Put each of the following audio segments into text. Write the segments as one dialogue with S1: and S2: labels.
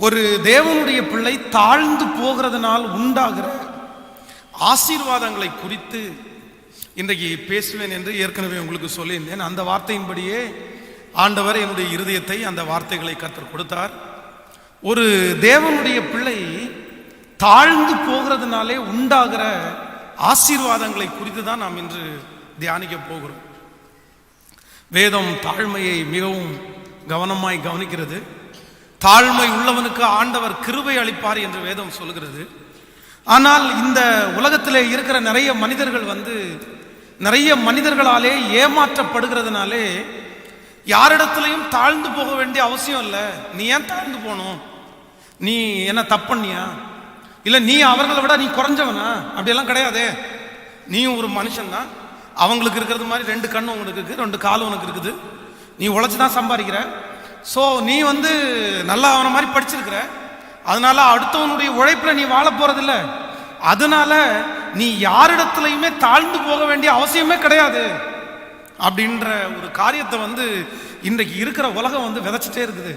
S1: ஒரு தேவனுடைய பிள்ளை தாழ்ந்து போகிறதுனால் உண்டாகிற ஆசீர்வாதங்களை குறித்து இன்றைக்கு பேசுவேன் என்று ஏற்கனவே உங்களுக்கு சொல்லியிருந்தேன். அந்த வார்த்தையின்படியே ஆண்டவர் என்னுடைய இருதயத்தை அந்த வார்த்தைகளை கர்த்தர் கொடுத்தார். ஒரு தேவனுடைய பிள்ளை தாழ்ந்து போகிறதுனாலே உண்டாகிற ஆசீர்வாதங்களை குறித்து தான் நாம் இன்று தியானிக்க போகிறோம். வேதம் தாழ்மையை மிகவும் கவனமாய் கவனிக்கிறது. தாழ்மை உள்ளவனுக்கு ஆண்டவர் கிருபை அளிப்பார் என்று வேதம் சொல்கிறது. ஆனால் இந்த உலகத்திலே இருக்கிற நிறைய மனிதர்களாலே ஏமாற்றப்படுகிறதுனாலே யாரிடத்திலையும் தாழ்ந்து போக வேண்டிய அவசியம் இல்லை. நீ ஏன் தாழ்ந்து போகணும்? நீ என்ன தப்பண்ணியா? இல்லை நீ அவர்களை விட நீ குறைஞ்சவனா? அப்படியெல்லாம் கிடையாதே. நீயும் ஒரு மனுஷன் தான். அவங்களுக்கு இருக்கிறது மாதிரி 2 கண்ணு உங்களுக்கு இருக்குது, 2 கால் உனக்கு இருக்குது. நீ உழைச்சி தான் சம்பாதிக்கிற. ஸோ நீ நல்லா அவனை மாதிரி படிச்சிருக்கிற. அதனால அடுத்தவனுடைய உழைப்பில் நீ வாழ போறதில்லை. அதனால நீ யாரிடத்துலையுமே தாழ்ந்து போக வேண்டிய அவசியமே கிடையாது அப்படின்ற ஒரு காரியத்தை இன்றைக்கு இருக்கிற உலகம் விதைச்சிட்டே இருக்குது.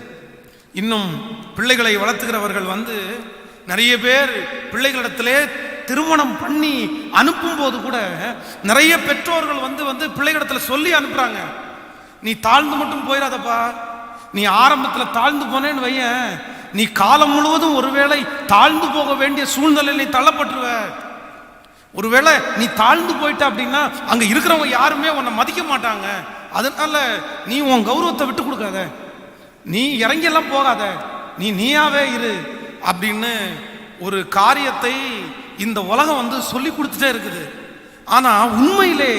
S1: இன்னும் பிள்ளைகளை வளர்த்துக்கிறவர்கள் நிறைய பேர் பிள்ளைகளிடத்திலே திருமணம் பண்ணி அனுப்பும் போது கூட நிறைய பெற்றோர்கள் பிள்ளைகளிடத்துல சொல்லி அனுப்புறாங்க, நீ தாழ்ந்து மட்டும் போயிடாதப்பா. நீ ஆரம்பத்தில் தாழ்ந்து போனேன்னு வையன், நீ காலம் முழுவதும் ஒருவேளை தாழ்ந்து போக வேண்டிய சூழ்நிலையில் நீ தள்ளப்பட்டுருவ. ஒருவேளை நீ தாழ்ந்து போயிட்ட அப்படின்னா அங்க இருக்கிறவங்க யாருமே உன்னை மதிக்க மாட்டாங்க. அதனால நீ உன் கௌரவத்தை விட்டு கொடுக்காத, நீ இறங்கி எல்லாம் போகாத, நீ நீயாவே இரு அப்படின்னு ஒரு காரியத்தை இந்த உலகம் சொல்லி கொடுத்துட்டே இருக்குது. ஆனா உண்மையிலே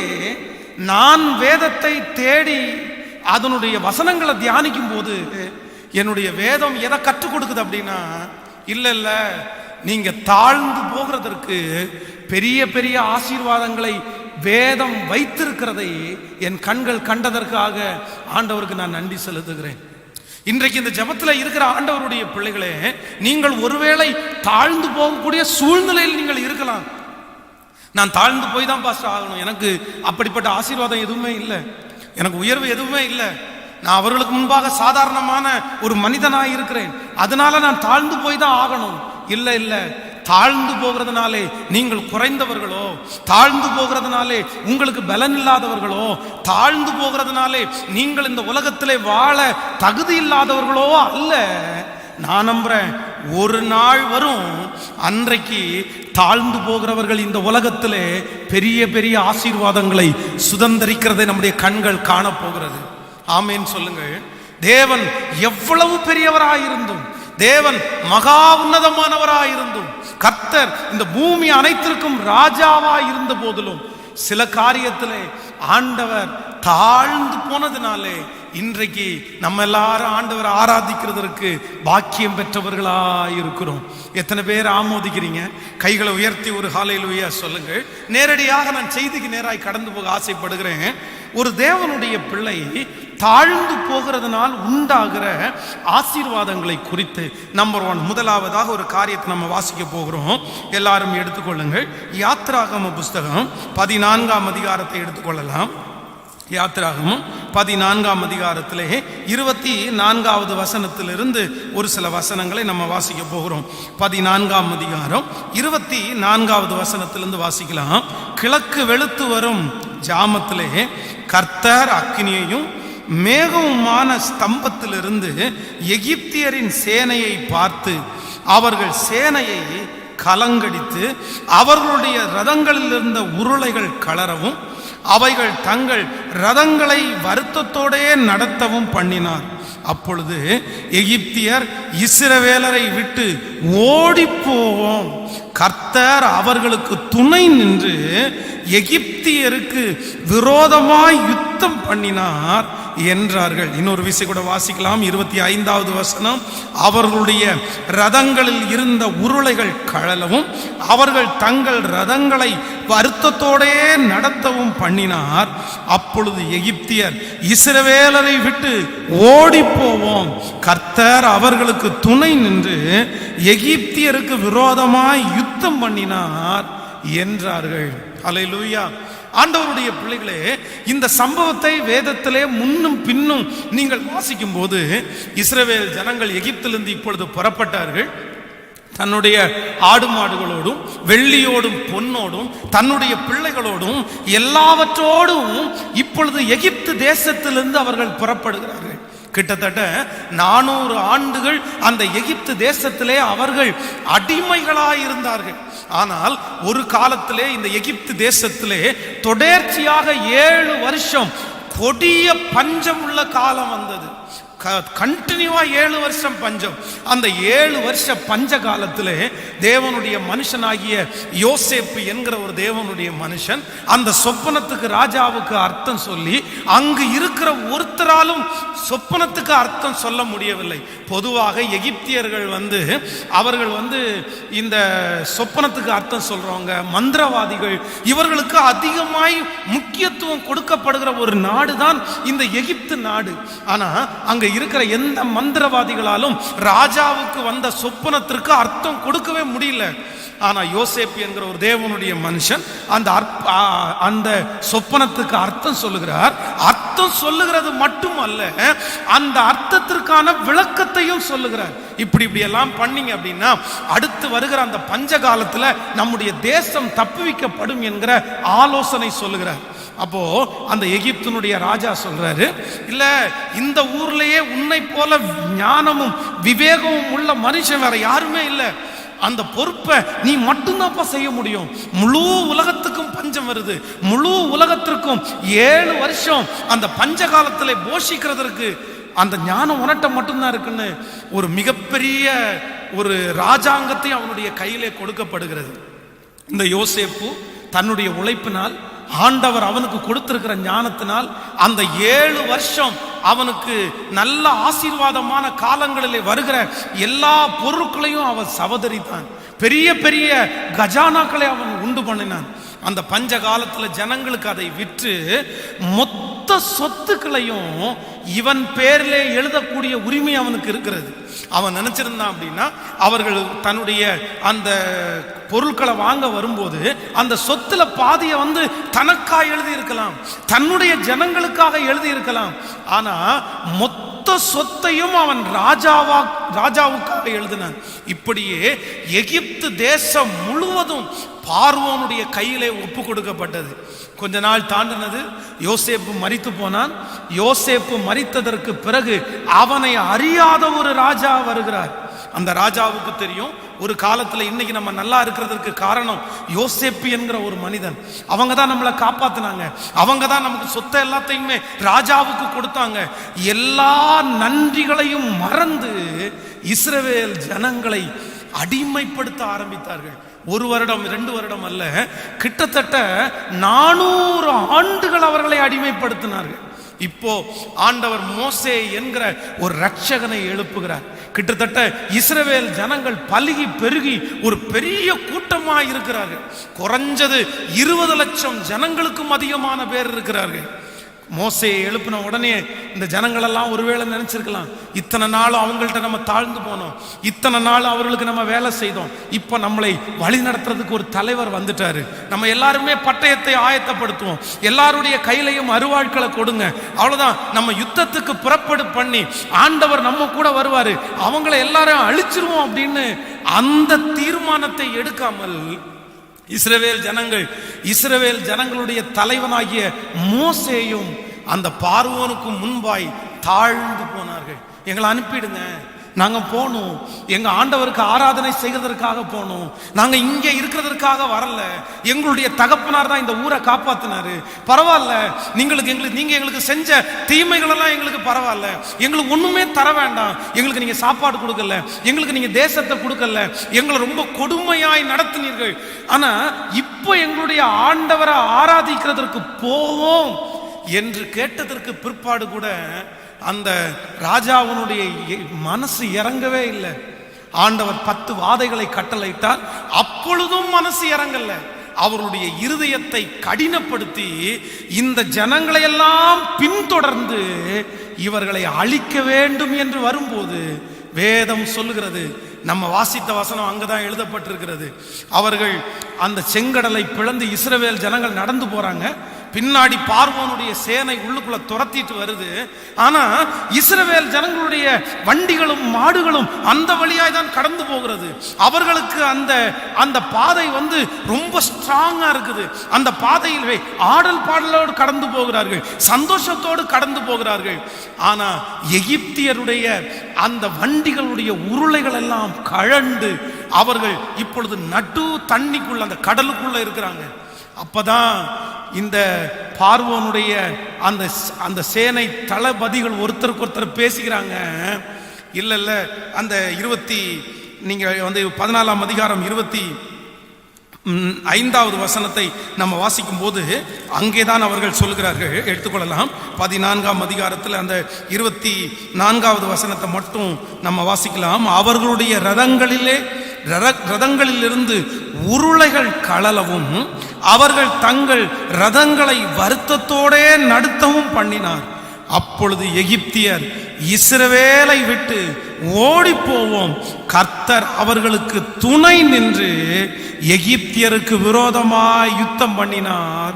S1: நான் வேதத்தை தேடி அதனுடைய வசனங்களை தியானிக்கும் போது என்னுடைய வேதம் எதை கற்றுக் கொடுக்குது அப்படின்னா, இல்ல நீங்க தாழ்ந்து போகிறதற்கு பெரிய பெரிய ஆசீர்வாதங்களை வேதம் வைத்திருக்கிறதை என் கண்கள் கண்டதற்காக ஆண்டவருக்கு நான் நன்றி செலுத்துகிறேன். இன்றைக்கு இந்த ஜெபத்தில் இருக்கிற ஆண்டவருடைய பிள்ளைகளே, நீங்கள் ஒருவேளை தாழ்ந்து போகக்கூடிய சூழ்நிலையில் நீங்கள் இருக்கலாம். நான் தாழ்ந்து போய் தான் பாஸ்டர் ஆகணும், எனக்கு அப்படிப்பட்ட ஆசீர்வாதம் எதுவுமே இல்லை, எனக்கு உயர்வு எதுவுமே இல்லை, நான் அவர்களுக்கு முன்பாக சாதாரணமான ஒரு மனிதனாக இருக்கிறேன், அதனால நான் தாழ்ந்து போய் தான் ஆகணும். இல்லை இல்லை, தாழ்ந்து போகிறதுனாலே நீங்கள் குறைந்தவர்களோ, தாழ்ந்து போகிறதுனாலே உங்களுக்கு பலன் இல்லாதவர்களோ, தாழ்ந்து போகிறதுனாலே நீங்கள் இந்த உலகத்திலே வாழ தகுதி இல்லாதவர்களோ அல்ல. நான் நம்புறேன், ஒரு நாள் வரும் அன்றைக்கு தாழ்ந்து போகிறவர்கள் இந்த உலகத்திலே பெரிய பெரிய ஆசீர்வாதங்களை சுதந்திரிக்கிறதை நம்முடைய கண்கள் காணப்போகிறது. ஆமேன் சொல்லுங்கள். தேவன் எவ்வளவு பெரியவராயிருந்தும், தேவன் மகா உன்னதமானவராயிருந்தும், கர்த்தர் இந்த பூமி அனைத்திற்கும் ராஜாவாய் இருந்த போதிலும் சில காரியத்திலே ஆண்டவர் தாழ்ந்து போனதுனாலே இன்றைக்கு நம்ம எல்லாரும் ஆண்டவர் ஆராதிக்கிறதற்கு பாக்கியம் பெற்றவர்களாய் இருக்கிறோம். எத்தனை பேர் ஆமோதிக்கிறீங்க? கைகளை உயர்த்தி ஒரு ஹல்லேலூயா சொல்லுங்கள். நேரடியாக நான் செய்திக்கு நேராய் கடந்து போக ஆசைப்படுகிறேன். ஒரு தேவனுடைய பிள்ளை தாழ்ந்து போகிறதுனால் உண்டாகிற ஆசீர்வாதங்களை குறித்து நம்பர் 1 முதலாவதாக ஒரு காரியத்தை நம்ம வாசிக்க போகிறோம். எல்லாரும் எடுத்துக்கொள்ளுங்கள். யாத்திராகம புஸ்தகம் 14ஆம் அதிகாரத்தை எடுத்துக்கொள்ளலாம். யாத்திராகமம் 14ஆம் அதிகாரத்திலே 24வது வசனத்திலிருந்து ஒரு சில வசனங்களை நம்ம வாசிக்க போகிறோம். 14ஆம் அதிகாரம் 24வது வசனத்திலிருந்து வாசிக்கலாம். கிழக்கு வெளுத்து வரும் ஜாமத்திலே கர்த்தர் அக்கினியையும் மேகமுமான ஸ்தம்பத்திலிருந்து எகிப்தியரின் சேனையை பார்த்து அவர்கள் சேனையை கலங்கடித்து அவர்களுடைய ரதங்களில் இருந்த உருளைகள் கலரவும் அவைகள் தங்கள் ரதங்களை வருத்தத்தோடே நடத்தவும் பண்ணினார். அப்பொழுது எகிப்தியர் இஸ்ரவேலரை விட்டு ஓடி போவோம், கர்த்தர் அவர்களுக்கு துணை நின்று எகிப்தியருக்கு விரோதமாய் யுத்தம் பண்ணினார் என்றார்கள். இன்னொரு விஷயம் கூட வாசிக்கலாம். 25வது வசனம். அவர்களுடைய ரதங்களில் இருந்த உருளைகள் கழலவும் அவர்கள் தங்கள் ரதங்களை வருத்தத்தோடே நடத்தவும் பண்ணினார். அப்பொழுது எகிப்தியர் இஸ்ரவேலரை விட்டு ஓடி போவோம், கர்த்தர் அவர்களுக்கு துணை நின்று எகிப்தியருக்கு விரோதமாய் யுத்தம் பண்ணினார் என்றார்கள். அல்லேலூயா. ஆண்டவருடைய பிள்ளைகளே, இந்த சம்பவத்தை வேதத்திலே முன்னும் பின்னும் நீங்கள் வாசிக்கும் போது, இஸ்ரவேல் ஜனங்கள் எகிப்திலிருந்து இப்பொழுது புறப்பட்டார்கள். தன்னுடைய ஆடு மாடுகளோடும் வெள்ளியோடும் பொன்னோடும் தன்னுடைய பிள்ளைகளோடும் எல்லாவற்றோடும் இப்பொழுது எகிப்து தேசத்திலிருந்து அவர்கள் புறப்படுகிறார்கள். கிட்டத்தட்ட 400 ஆண்டுகள் அந்த எகிப்து தேசத்திலே அவர்கள் அடிமைகளாயிருந்தார்கள். ஆனால் ஒரு காலத்திலே இந்த எகிப்து தேசத்திலே தொடர்ச்சியாக 7 வருஷம் கொடிய பஞ்சம் உள்ள காலம் வந்தது. கண்டினியூவா 7 வருஷம் பஞ்சம். அந்த 7 வருஷ பஞ்ச காலத்திலே தேவனுடைய மனுஷனாகிய யோசேப்பு என்கிற ஒரு தேவனுடைய மனுஷன் அந்த சொப்பனத்துக்கு ராஜாவுக்கு அர்த்தம் சொல்லி, அங்கு இருக்கிற ஒருத்தராலும் சொப்பனத்துக்கு அர்த்தம் சொல்ல முடியவில்லை. பொதுவாக எகிப்தியர்கள் அவர்கள் இந்த சொப்பனத்துக்கு அர்த்தம் சொல்றவங்க மந்திரவாதிகள், இவர்களுக்கு அதிகமாய் முக்கியத்துவம் கொடுக்கப்படுகிற ஒரு நாடு தான் இந்த எகிப்து நாடு. ஆனா அங்க இருக்கிற எந்த மந்திரவாதிகளாலும் ராஜாவுக்கு வந்த சொப்பனத்திற்கு அர்த்தம் கொடுக்கவே முடியல. ஆனா யோசேப்பு என்கிற ஒரு தேவனுடைய மனுஷன் அந்த சொப்பனத்துக்கு அர்த்தம் சொல்லுகிறார். அர்த்தம் சொல்லுகிறது மட்டுமல்ல, அந்த அர்த்தத்திற்கான விளக்கத்தையும் சொல்லுகிறார். இப்படி எல்லாம் பண்ணீங்க அப்படின்னா அடுத்து வருகிற அந்த பஞ்ச காலத்துல நம்முடைய தேசம் தப்புவிக்கப்படும் என்கிற ஆலோசனை சொல்லுகிறார். அப்போ அந்த எகிப்தினுடைய ராஜா சொல்றாரு, இல்ல இந்த ஊர்லயே உன்னை போல ஞானமும் விவேகமும் உள்ள மனுஷன் வேற யாருமே இல்லை. அந்த பொறுப்பை நீ மட்டும்தான்ப்பா செய்ய முடியும். முழு உலகத்துக்கும் பஞ்சம் வருது. முழு உலகத்திற்கும் 7 வருஷம் அந்த பஞ்ச காலத்துல போஷிக்கிறதற்கு அந்த ஞானம் உனட்ட மட்டும்தான் இருக்குன்னு ஒரு மிகப்பெரிய ஒரு ராஜாங்கத்தை அவனுடைய கையிலே கொடுக்கப்படுகிறது. இந்த யோசேப்பு தன்னுடைய உழைப்பினால், ஆண்டவர் அவனுக்கு கொடுத்திருக்கிற ஞானத்தினால் அந்த 7 வருஷம் அவனுக்கு நல்ல ஆசீர்வாதமான காலங்களிலே வருகிற எல்லா பொருட்களையும் அவன் சவதரித்தான். பெரிய பெரிய கஜானாக்களை அவன் உண்டு பண்ணினான். அந்த பஞ்ச காலத்துல ஜனங்களுக்கு அதை விற்று மொத்த சொத்துக்களையும் இவன் பேரிலே எழுதக்கூடிய உரிமை அவனுக்கு இருக்கிறது. அவன் நினைச்சிருந்தான் அப்படின்னா அவர்கள் தன்னுடைய அந்த பொருட்களை வாங்க வரும்போது அந்த சொத்துல பாதியை தனக்காக எழுதி இருக்கலாம், தன்னுடைய ஜனங்களுக்காக எழுதி இருக்கலாம். ஆனா மொத்த சொத்தையும் அவன் ராஜாவுக்காக எழுதினான். இப்படியே எகிப்து தேசம் முழுவதும் பார்வோனுடைய கையிலே ஒப்பு கொடுக்கப்பட்டது. கொஞ்ச நாள் தாண்டினது, யோசேப்பு மரித்து போனான். யோசேப்பு மரித்ததற்கு பிறகு அவனை அறியாத ஒரு ராஜா வருகிறார். அந்த ராஜாவுக்கு தெரியும் ஒரு காலத்துல இன்னைக்கு நம்ம நல்லா இருக்கிறதுக்கு காரணம் யோசேப்பு என்கிற ஒரு மனிதன். அவங்க தான் நம்மளை காப்பாத்தினாங்க, அவங்க தான் நமக்கு சொத்தை எல்லாத்தையுமே ராஜாவுக்கு கொடுத்தாங்க. எல்லா நன்றிகளையும் மறந்து இஸ்ரவேல் ஜனங்களை அடிமைப்படுத்த ஆரம்பித்தார்கள். 1 வருடம் 2 வருடம் அல்ல, கிட்டத்தட்ட 400 ஆண்டுகள் அவர்களை அடிமைப்படுத்தினார்கள். இப்போ ஆண்டவர் மோசே என்கிற ஒரு ரட்சகனை எழுப்புகிறார். கிட்டத்தட்ட இஸ்ரவேல் ஜனங்கள் பலுகி பெருகி ஒரு பெரிய கூட்டமாக இருக்கிறார்கள். குறைஞ்சது 20 லட்சம் ஜனங்களுக்கும் அதிகமான பேர் இருக்கிறார்கள். மோசையை எழுப்பின உடனே இந்த ஜனங்களெல்லாம் ஒருவேளை நினைச்சிருக்கலாம், இத்தனை நாள் அவங்கள்ட்ட நம்ம தாழ்ந்து போனோம், இத்தனை நாள் அவர்களுக்கு நம்ம வேலை செய்தோம், இப்போ நம்மளை வழி நடத்துறதுக்கு ஒரு தலைவர் வந்துட்டாரு, நம்ம எல்லாருமே பட்டயத்தை ஆயத்தப்படுத்துவோம், எல்லாருடைய கையிலையும் அருவாட்களை கொடுங்க, அவ்வளவுதான், நம்ம யுத்தத்துக்கு புறப்படு பண்ணி ஆண்டவர் நம்ம கூட வருவாரு, அவங்களை எல்லாரும் அழிச்சிருவோம் அப்படின்னு அந்த தீர்மானத்தை எடுக்காமல் இஸ்ரவேல் ஜனங்களுடைய தலைவனாகிய மோசேயும் அந்த பார்வோனுக்கு முன்பாய் தாழ்ந்து போனார்கள். எங்களை அனுப்பிடுங்க, நாங்க போனோம், எங்க ஆண்டவருக்கு ஆராதனை செய்வதற்காக போனோம், நாங்க இங்க இருக்கிறதற்காக வரல, எங்களுடைய தகப்பனார் தான் இந்த ஊரை காப்பாத்தினாரு, பரவாயில்ல, நீங்க எங்களுக்கு செஞ்ச தீமைகள் எல்லாம் எங்களுக்கு பரவாயில்ல, எங்களுக்கு ஒண்ணுமே தர வேண்டாம், எங்களுக்கு நீங்க சாப்பாடு கொடுக்கல, எங்களுக்கு நீங்க தேசத்தை கொடுக்கல, எங்களை ரொம்ப கொடுமையாய் நடத்தினீர்கள், ஆனா இப்போ எங்களுடைய ஆண்டவரை ஆராதிக்கிறதற்கு போவோம் என்று கேட்டதற்கு பிற்பாடு கூட அந்த ராஜாவுடைய மனசு இறங்கவே இல்லை. ஆண்டவர் 10 வாதைகளை கட்டளையிட்டார், அப்பொழுதும் மனசு இறங்கல. அவருடைய இருதயத்தை கடினப்படுத்தி இந்த ஜனங்களை எல்லாம் பின்தொடர்ந்து இவர்களை அழிக்க வேண்டும் என்று வரும்போது வேதம் சொல்லுகிறது, நம்ம வாசித்த வசனம் அங்கதான் எழுதப்பட்டிருக்கிறது. அவர்கள் அந்த செங்கடலை பிளந்து இஸ்ரவேல் ஜனங்கள் நடந்து போறாங்க. பின்னாடி பார்வோனுடைய சேனை உள்ளுக்குள்ள துரத்திட்டு வருது. ஆனா இஸ்ரவேல் ஜனங்களுடைய வண்டிகளும் மாடுகளும் அந்த வழியாய் தான் கடந்து போகிறது. அவர்களுக்கு அந்த பாதை ரொம்ப ஸ்ட்ராங்கா இருக்குது. அந்த பாதையில் ஆடல் பாடலோடு கடந்து போகிறார்கள், சந்தோஷத்தோடு கடந்து போகிறார்கள். ஆனா எகிப்தியருடைய அந்த வண்டிகளுடைய உருளைகள் எல்லாம் கழண்டு அவர்கள் இப்பொழுது நடு தண்ணிக்குள்ள அந்த கடலுக்குள்ள இருக்கிறாங்க. அப்பதான் இந்த பார்வோனுடைய அந்த சேனை தளபதிகள் ஒருத்தருக்கு ஒருத்தர் பேசிக்கிறாங்க. இல்ல அந்த நீங்க 14ஆம் அதிகாரம் 25வது வசனத்தை நம்ம வாசிக்கும் போது அங்கேதான் அவர்கள் சொல்கிறார்கள். எடுத்துக்கொள்ளலாம். 14ஆம் அதிகாரத்தில் அந்த 24வது வசனத்தை மட்டும் நம்ம வாசிக்கலாம். அவர்களுடைய ரதங்களிலிருந்து உருளைகள் கழலவும் அவர்கள் தங்கள் ரதங்களை வருத்தத்தோடே நடுத்தவும் பண்ணினார். அப்பொழுது எகிப்தியர் இஸ்ரவேலை விட்டு ஓடி போவோம், கர்த்தர் அவர்களுக்கு துணை நின்று எகிப்தியருக்கு விரோதமாய் யுத்தம் பண்ணினார்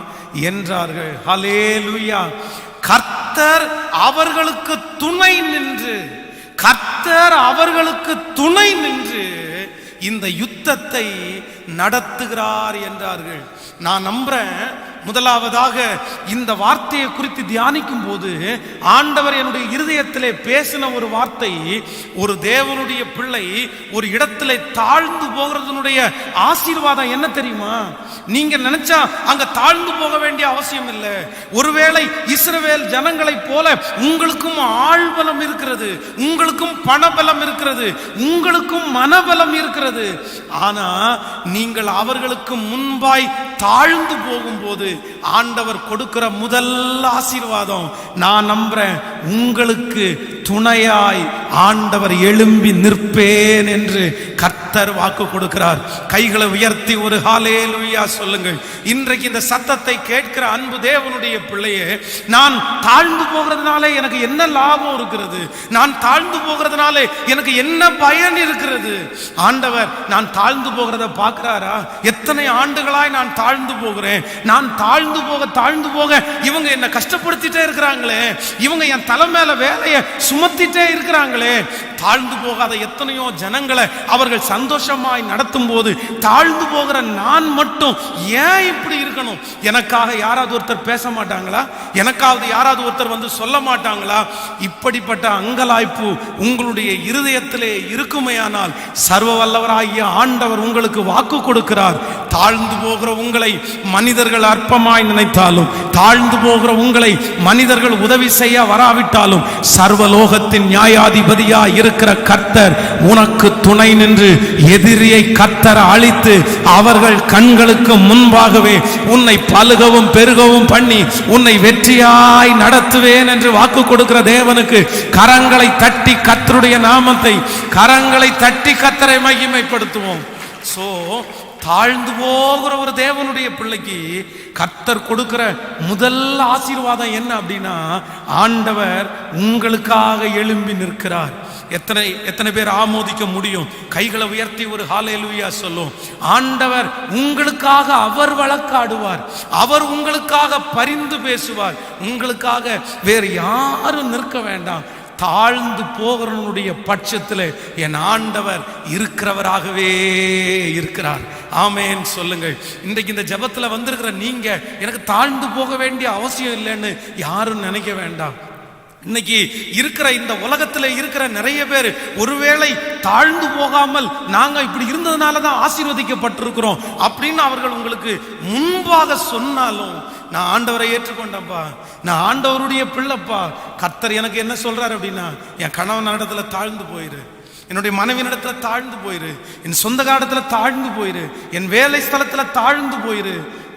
S1: என்றார்கள். ஹல்லேலூயா. கர்த்தர் அவர்களுக்கு துணை நின்று, கர்த்தர் அவர்களுக்கு துணை நின்று இந்த யுத்தத்தை நடத்துகிறார் என்றார்கள். நான் நம்புறேன், முதலாவதாக இந்த வார்த்தையை குறித்து தியானிக்கும் போது ஆண்டவர் என்னுடைய இருதயத்திலே பேசின ஒரு வார்த்தை, ஒரு தேவனுடைய பிள்ளை ஒரு இடத்திலே தாழ்ந்து போகிறதுனுடைய ஆசீர்வாதம் என்ன தெரியுமா? நீங்க நினைச்சா அங்க தாழ்ந்து போக வேண்டிய அவசியம் இல்லை. ஒருவேளை இஸ்ரவேல் ஜனங்களைப் போல உங்களுக்கும் ஆள்பலம் இருக்கிறது, உங்களுக்கும் பணபலம் இருக்கிறது, உங்களுக்கும் மனபலம் இருக்கிறது. ஆனா நீங்கள் அவர்களுக்கு முன்பாய் தாழ்ந்து போகும்போது ஆண்டவர் கொடுக்கிற முதல் ஆசீர்வாதம், நான் நம்புறேன், உங்களுக்கு துணையாய் ஆண்டவர் எழும்பி நிற்பேன் என்று கர்த்தர் வாக்கு கொடுக்கிறார். கைகளை உயர்த்தி ஒரு ஹல்லேலூயா சொல்லுங்கள். இன்றைக்கு இந்த சத்தத்தை கேட்கிற அன்பு தேவனுடைய பிள்ளையே, நான் தாழ்ந்து போகிறதுனால எனக்கு என்ன லாபம் இருக்கிறது? நான் தாழ்ந்து போகிறதுனால எனக்கு என்ன பயன் இருக்கிறது? ஆண்டவர் நான் தாழ்ந்து போகிறத பார்க்கிறாரா? எத்தனை ஆண்டுகளாய் நான் தாழ்ந்து போகிறேன். நான் தாழ்ந்து போக இவங்க என்ன கஷ்டப்படுத்திட்டே இருக்கிறாங்களே, இவங்க என் தலை மேல வேலையை சுமத்திட்டே இருக்கிறாங்களே. தாழ்ந்து போகாத எத்தனையோ ஜனங்களை அவர்கள் சந்தோஷமாய் நடத்தும் போது தாழ்ந்து போகிற நான் மட்டும் ஏன் இப்படி இருக்கணும்? எனக்காக யாராவது ஒருத்தர் பேச மாட்டாங்களா? எனக்காவது யாராவது ஒருத்தர் சொல்ல மாட்டாங்களா? இப்படிப்பட்ட அங்கலாய்ப்பு உங்களுடைய இருதயத்திலே இருக்குமையானால் சர்வ வல்லவராகிய ஆண்டவர் உங்களுக்கு வாக்கு கொடுக்கிறார். தாழ்ந்து போகிற உங்களை மனிதர்கள் அற்பமாய் நினைத்தாலும், தாழ்ந்து போகிற உங்களை மனிதர்கள் உதவி செய்ய வராவிட்டாலும், சர்வலோகத்தின் நியாயாதிபதியாய் இருக்கிற கர்த்தர் உனக்கு துணை நின்று எதிரியை கர்த்தர் அழித்து அவர்கள் கண்களுக்கு முன்பாகவே உன்னை பலுகவும் பெருகவும் பண்ணி உன்னை வெற்றியாய் நடத்துவேன் என்று வாக்கு கொடுக்கிற தேவனுக்கு கரங்களை தட்டி கர்த்தருடைய நாமத்தை, கரங்களை தட்டி கர்த்தரை மகிமைப்படுத்துவோம். சோ தாழ்ந்து போகிற ஒரு தேவனுடைய பிள்ளைக்கு கர்த்தர் கொடுக்கிற முதல் ஆசீர்வாதம் என்ன அப்படின்னா, ஆண்டவர் உங்களுக்காக எழும்பி நிற்கிறார். எத்தனை பேர் ஆமோதிக்க முடியும்? கைகளை உயர்த்தி ஒரு ஹல்லேலூயா சொல்லும். ஆண்டவர் உங்களுக்காக அவர் வழக்காடுவார், அவர் உங்களுக்காக பரிந்து பேசுவார். உங்களுக்காக வேறு யாரும் நிற்க வேண்டாம். தாழ்ந்து போகிறவனுடைய பட்சத்தில் என் ஆண்டவர் இருக்கிறவராகவே இருக்கிறார். ஆமேன் சொல்லுங்கள். இன்றைக்கு இந்த ஜெபத்தில் வந்திருக்கிற நீங்க எனக்கு தாழ்ந்து போக வேண்டிய அவசியம் இல்லைன்னு யாரும் நினைக்க வேண்டாம். இன்னைக்கு இருக்கிற இந்த உலகத்தில் இருக்கிற நிறைய பேர் ஒருவேளை தாழ்ந்து போகாமல் நாங்க இப்படி இருந்ததுனால தான் ஆசீர்வதிக்கப்பட்டிருக்கிறோம் அப்படின்னு அவர்கள் உங்களுக்கு முன்பாக சொன்னாலும், நான் ஆண்டவரை ஏற்றுக்கொண்டப்பா, நான் ஆண்டவருடைய பிள்ளைப்பா, கர்த்தர் எனக்கு என்ன சொல்றாரு அப்படின்னா, என் கணவன் இடத்துல தாழ்ந்து போயிரு, என்னுடைய மனைவியினிடத்துல தாழ்ந்து போயிரு, என் சொந்த காலத்துல தாழ்ந்து போயிரு, என் வேலை ஸ்தலத்துல தாழ்ந்து போயிரு.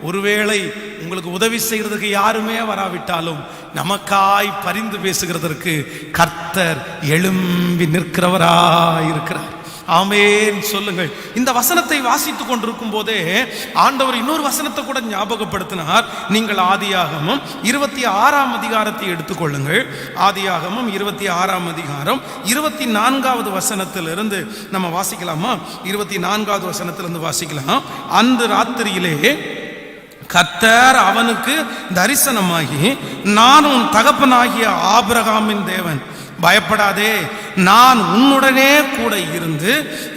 S1: ஒருவேளை உங்களுக்கு உதவி செய்கிறதுக்கு யாருமே வராவிட்டாலும் நமக்காய் பரிந்து பேசுகிறதற்கு கர்த்தர் எழும்பி நிற்கிறவராய் இருக்கிறார். ஆமென் சொல்லுங்கள். இந்த வசனத்தை வாசித்துக் கொண்டிருக்கும் போதே ஆண்டவர் இன்னொரு வசனத்தை கூட ஞாபகப்படுத்தினார். நீங்கள் ஆதியாகமம் 26ஆம் அதிகாரத்தை எடுத்துக்கொள்ளுங்கள். ஆதியாகமம் 26ஆம் அதிகாரம் 24வது வசனத்திலிருந்து நம்ம வாசிக்கலாமா? 24வது வசனத்திலிருந்து வாசிக்கலாம். அன்று ராத்திரியிலே கர்த்தர் அவனுக்கு தரிசனமாகி, நான் உன் தகப்பனாகிய ஆபிரகாமின் தேவன், பயப்படாதே, நான் உன்னுடனே கூட இருந்து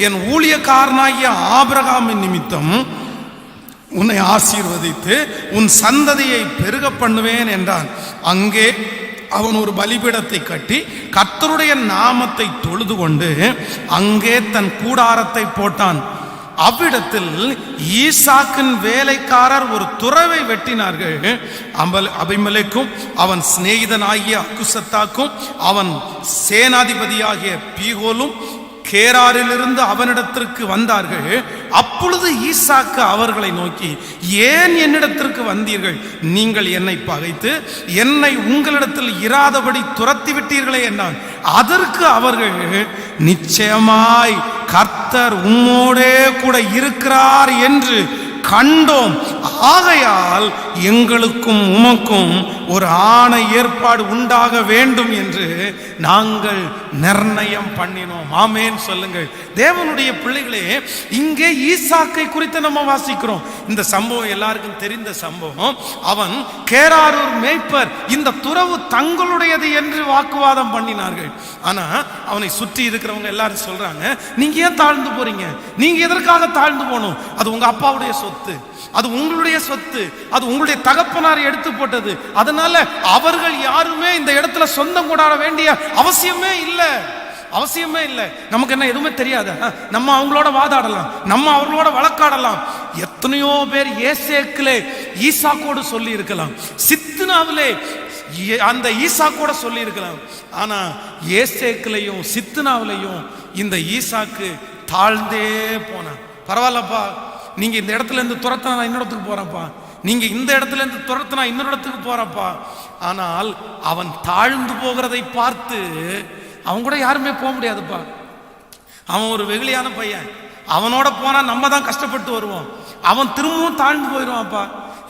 S1: என் ஊழியக்காரனாகிய ஆபிரகாமின் நிமித்தம் உன்னை ஆசீர்வதித்து உன் சந்ததியை பெருக பண்ணுவேன் என்றான். அங்கே அவன் ஒரு பலிபீடத்தை கட்டி கர்த்தருடைய நாமத்தை தொழுது கொண்டு அங்கே தன் கூடாரத்தை போட்டான். அவ்விடத்தில் ஈசாக்கின் வேலைக்காரர் ஒரு துறவை வெட்டினார்கள். அபிமெலேக்கும் அவன் சிநேகிதனாகிய அக்குசத்தாக்கும் அவன் சேனாதிபதியாகிய பீகோலும் கேராரிலிருந்து அவனிடத்திற்கு வந்தார்கள். அப்பொழுது ஈசாக்கு அவர்களை நோக்கி, ஏன் என்னிடத்திற்கு வந்தீர்கள்? நீங்கள் என்னை பகைத்து என்னை உங்களிடத்தில் இராதபடி துரத்தி விட்டீர்களே என்றான். அதற்கு அவர்கள், நிச்சயமாய் கர்த்தர் உம்மோடே கூட இருக்கிறார் என்று கண்டோம், ஆகையால் எங்களுக்கும் உமக்கும் ஒரு ஆணை ஏற்பாடு உண்டாக வேண்டும் என்று நாங்கள் நிர்ணயம் பண்ணினோம். ஆமென் சொல்லுங்கள். தேவனுடைய பிள்ளைகளே, இங்கே ஈசாக்கை குறித்து நம்ம வாசிக்கிறோம். இந்த சம்பவம் எல்லாருக்கும் தெரிந்த சம்பவம். அவன் கேராரூர் மேய்ப்பர், இந்த துறவு தங்களுடையது என்று வாக்குவாதம் பண்ணினார்கள். ஆனா அவனை சுற்றி இருக்கிறவங்க எல்லாரும் சொல்றாங்க, நீங்க ஏன் தாழ்ந்து போறீங்க? நீங்க எதற்காக தாழ்ந்து போகணும்? அது உங்க அப்பாவுடைய சொத்து, அது உங்களுடைய சொத்து, அது உங்களுடைய தகப்பனார் எடுத்து போட்டது. அதனால அவர்கள் யாருமே இந்த இடத்துல சொந்தம் கொண்டாட வேண்டிய அவசியமே இல்லை. அவசியமே இல்லை. நமக்கு என்ன எதுவுமே தெரியாத? நம்ம அவங்களோட வாதாடலாம், நம்ம அவர்களோட வழக்காடலாம். எத்தனையோ பேர் ஏசேக்கிலே ஈசாக்கோடு சொல்லி இருக்கலாம், சித்னாவிலே அந்த ஈசாக்கோட சொல்லி இருக்கலாம். ஆனா ஏசேக்கிலையும் சித்னாவிலையும் இந்த ஈசாக்கு தாழ்ந்தே போனான். பரவாயில்லப்பா, நீங்க இந்த இடத்துல இருந்து துரத்தினா நான் இன்னொரு இடத்துக்கு போறப்பா, நீங்க இந்த இடத்துல இருந்து துரத்தினா இன்னொரு இடத்துக்கு போறப்பா. ஆனால் அவன் தாழ்ந்து போகிறதை பார்த்து அவன் கூட யாருமே போக முடியாதுப்பா. அவன் ஒரு வெகுளியான பையன், அவனோட போனா நம்ம தான் கஷ்டப்பட்டு வருவோம். அவன் திரும்பவும் தாழ்ந்து போயிடுவான்ப்பா.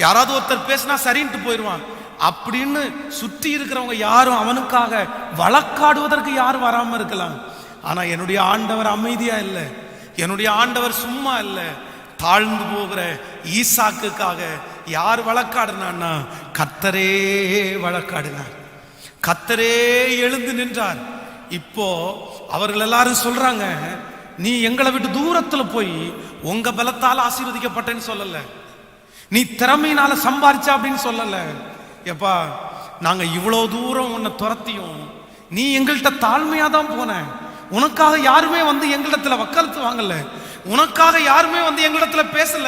S1: யாராவது ஒருத்தர் பேசினா சரின்ட்டு போயிடுவான். அப்படின்னு சுற்றி இருக்கிறவங்க யாரும் அவனுக்காக வழக்காடுவதற்கு யாரும் வராம இருக்கலாம். ஆனா என்னுடைய ஆண்டவர் அமைதியா இல்லை, என்னுடைய ஆண்டவர் சும்மா இல்லை. தாழ்ந்து போகிற ஈசாக்குக்காக யார் வழக்காடினான்னா கர்த்தரே வழக்காடினார். கர்த்தரே எழுந்து நின்றார். இப்போ அவர்கள் எல்லாரும் சொல்றாங்க, நீ எங்களை விட்டு தூரத்துல போய் உங்க பலத்தால் ஆசீர்வதிக்கப்பட்டேன்னு சொல்லல, நீ திறமையினால சம்பாரிச்சா அப்படின்னு சொல்லல. எப்பா, நாங்க இவ்வளவு தூரம் உன்னை துரத்தியும் நீ எங்கள்கிட்ட தாழ்மையா தான் போன. உனக்காக யாருமே வந்து எங்களிடத்துல வக்காலத்து வாங்கல, உனக்காக யாருமே வந்து எங்களிடத்துல பேசல.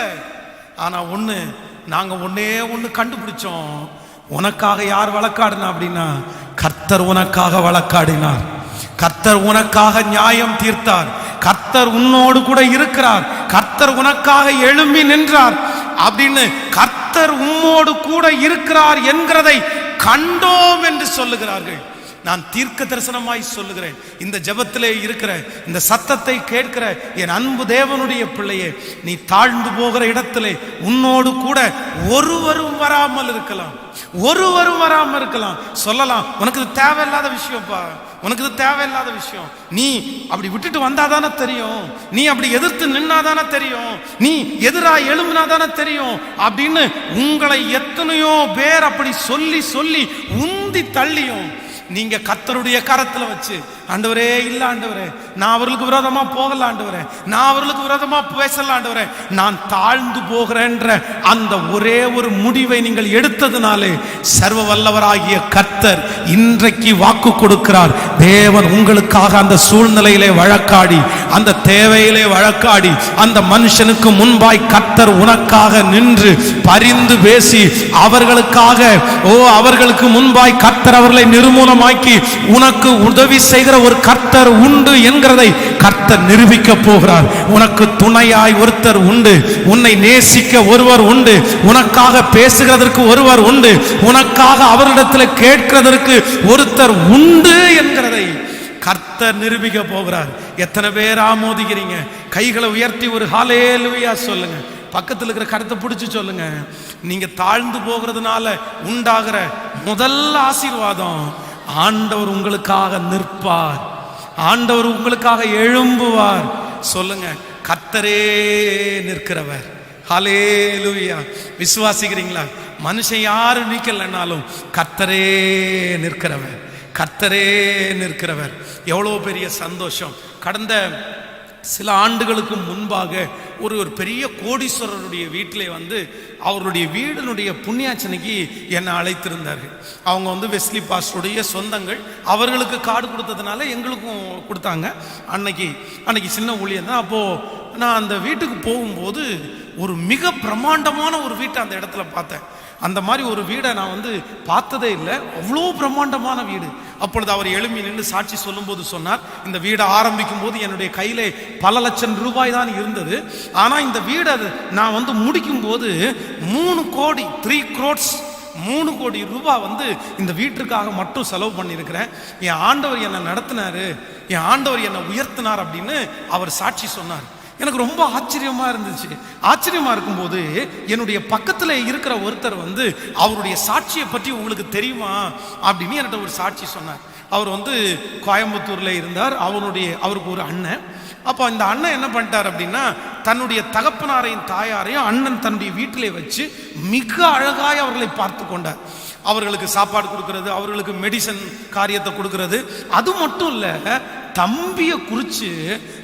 S1: ஆனா நாங்க ஒண்ணு கண்டுபிடிச்சோம். உனக்காக யார் வழக்காடினா அப்படின்னா கர்த்தர் உனக்காக வழக்காடினார். கர்த்தர் உனக்காக நியாயம் தீர்த்தார். கர்த்தர் உன்னோடு கூட இருக்கிறார். கர்த்தர் உனக்காக எழும்பி நின்றார் அப்படின்னு கர்த்தர் உம்மோடு கூட இருக்கிறார் என்கிறதை கண்டோம் என்று சொல்லுகிறார்கள். நான் தீர்க்க தரிசனமாய் சொல்லுகிறேன், இந்த ஜெபத்திலே இருக்கிற இந்த சத்தத்தை கேட்கிற என் அன்பு தேவனுடைய பிள்ளையே, நீ தாழ்ந்து போகிற இடத்திலே உன்னோடு கூட ஒருவரும் வராமல் இருக்கலாம், ஒருவரும் வராமல் இருக்கலாம். சொல்லலாம், உனக்கு இது தேவையில்லாத விஷயம்ப்பா, உனக்கு இது தேவையில்லாத விஷயம், நீ அப்படி விட்டுட்டு வந்தாதானே தெரியும், நீ அப்படி எதிர்த்து நின்னாதானே தெரியும், நீ எதிராக எழும்பினாதானே தெரியும் அப்படின்னு உங்களை எத்தனையோ பேர் அப்படி சொல்லி சொல்லி உந்தி தள்ளியும் நீங்க கர்த்தருடைய கரத்துல வச்சு, ஆண்டவரே இல்ல ஆண்டவரே, நான் அவர்களுக்கு விரோதமா போகல ஆண்டவரே, நான் அவர்களுக்கு விரோதமா பேசல ஆண்டவரே, நான் தாழ்ந்து போகிறேன்ற அந்த ஒரே ஒரு முடிவை நீங்கள் எடுத்ததுனாலே சர்வ வல்லவராகிய கர்த்தர் இன்றைக்கு வாக்கு கொடுக்கிறார். தேவன் உங்களுக்காக அந்த சூழ்நிலையிலே வழக்காடி, அந்த தேவையிலே வழக்காடி, அந்த மனுஷனுக்கு முன்பாய் கர்த்தர் உனக்காக நின்று பரிந்து பேசி அவர்களுக்காக அவர்களுக்கு முன்பாய் கர்த்தர் அவர்களை நிர்மூலமாக்கி உனக்கு உதவி செய்கிற ஒரு கர்த்தர் உண்டு என்கிறதை கர்த்தர் நிரூபிக்க போகிறார். உனக்கு துணையாய் ஒருத்தர் உண்டு, உன்னை நேசிக்க ஒருவர் உண்டு, உனக்காக பேசுகிறதற்கு ஒருவர் உண்டு, உனக்காக அவரிடத்தில் கேட்கிறதற்கு ஒருத்தர் உண்டு என்கிறதை கர்த்தர் நிரூபிக்க போகிறார். எத்தனை பேர் ஆமோதிக்கிறீங்க? கைகளை உயர்த்தி ஒரு ஹல்லேலூயா சொல்லுங்க. பக்கத்தில் இருக்கிற கருத்தை பிடிச்சு சொல்லுங்க. நீங்க தாழ்ந்து போகிறதுனால உண்டாகிற முதல் ஆசீர்வாதம், ஆண்டவர் உங்களுக்காக நிற்பார், ஆண்டவர் உங்களுக்காக எழும்புவார். சொல்லுங்க, கர்த்தரே நிற்கிறவர். ஹல்லேலூயா. விசுவாசிக்கிறீங்களா? மனுஷன் யாரும் நீக்கலனாலும் கர்த்தரே நிற்கிறவர், கர்த்தரே நிற்கிறவர். எவ்வளோ பெரிய சந்தோஷம். கடந்த சில ஆண்டுகளுக்கு முன்பாக ஒரு பெரிய கோடீஸ்வரருடைய வீட்டிலே அவருடைய வீடனுடைய புண்ணியாச்சனைக்கு என்னை அழைத்திருந்தார்கள். அவங்க வெஸ்லி பாஸ்டருடைய சொந்தங்கள். அவர்களுக்கு கார்டு கொடுத்ததுனால எங்களுக்கும் கொடுத்தாங்க. அன்னைக்கு சின்ன ஊழியம் தான். அப்போது நான் அந்த வீட்டுக்கு போகும்போது ஒரு மிக பிரம்மாண்டமான ஒரு வீட்டை அந்த இடத்துல பார்த்தேன். அந்த மாதிரி ஒரு வீடை நான் பார்த்ததே இல்லை. அவ்வளோ பிரம்மாண்டமான வீடு. அப்பொழுது அவர் எழும்பி நின்று சாட்சி சொல்லும்போது சொன்னார், இந்த வீடை ஆரம்பிக்கும் போது என்னுடைய கையிலே பல லட்சம் ரூபாய் தான் இருந்தது. ஆனால் இந்த வீடை நான் முடிக்கும் போது 3 கோடி 3 crores 3 கோடி ரூபாய் இந்த வீட்டிற்காக மட்டும் செலவு பண்ணியிருக்கிறேன். என் ஆண்டவர் என்னை நடத்தினாரு, என் ஆண்டவர் என்னை உயர்த்தினார் அப்படின்னு அவர் சாட்சி சொன்னார். எனக்கு ரொம்ப ஆச்சரியமா இருந்துச்சு. ஆச்சரியமா இருக்கும்போது என்னுடைய பக்கத்துல இருக்கிற ஒருத்தர் அவருடைய சாட்சியை பற்றி உங்களுக்கு தெரியுமா அப்படின்னு என்கிட்ட ஒரு சாட்சி சொன்னார். அவர் கோயம்புத்தூர்ல இருந்தார். அவருக்கு ஒரு அண்ணன். அப்போ இந்த அண்ணன் என்ன பண்ணிட்டார் அப்படின்னா, தன்னுடைய தகப்பனாரையும் தாயாரையும் அண்ணன் தன்னுடைய வீட்டிலே வச்சு மிக அழகாய் அவர்களை பார்த்து கொண்டார். அவர்களுக்கு சாப்பாடு கொடுக்கறது, அவர்களுக்கு மெடிசன் காரியத்தை கொடுக்கறது. அது மட்டும் இல்ல, தம்பியை குறித்து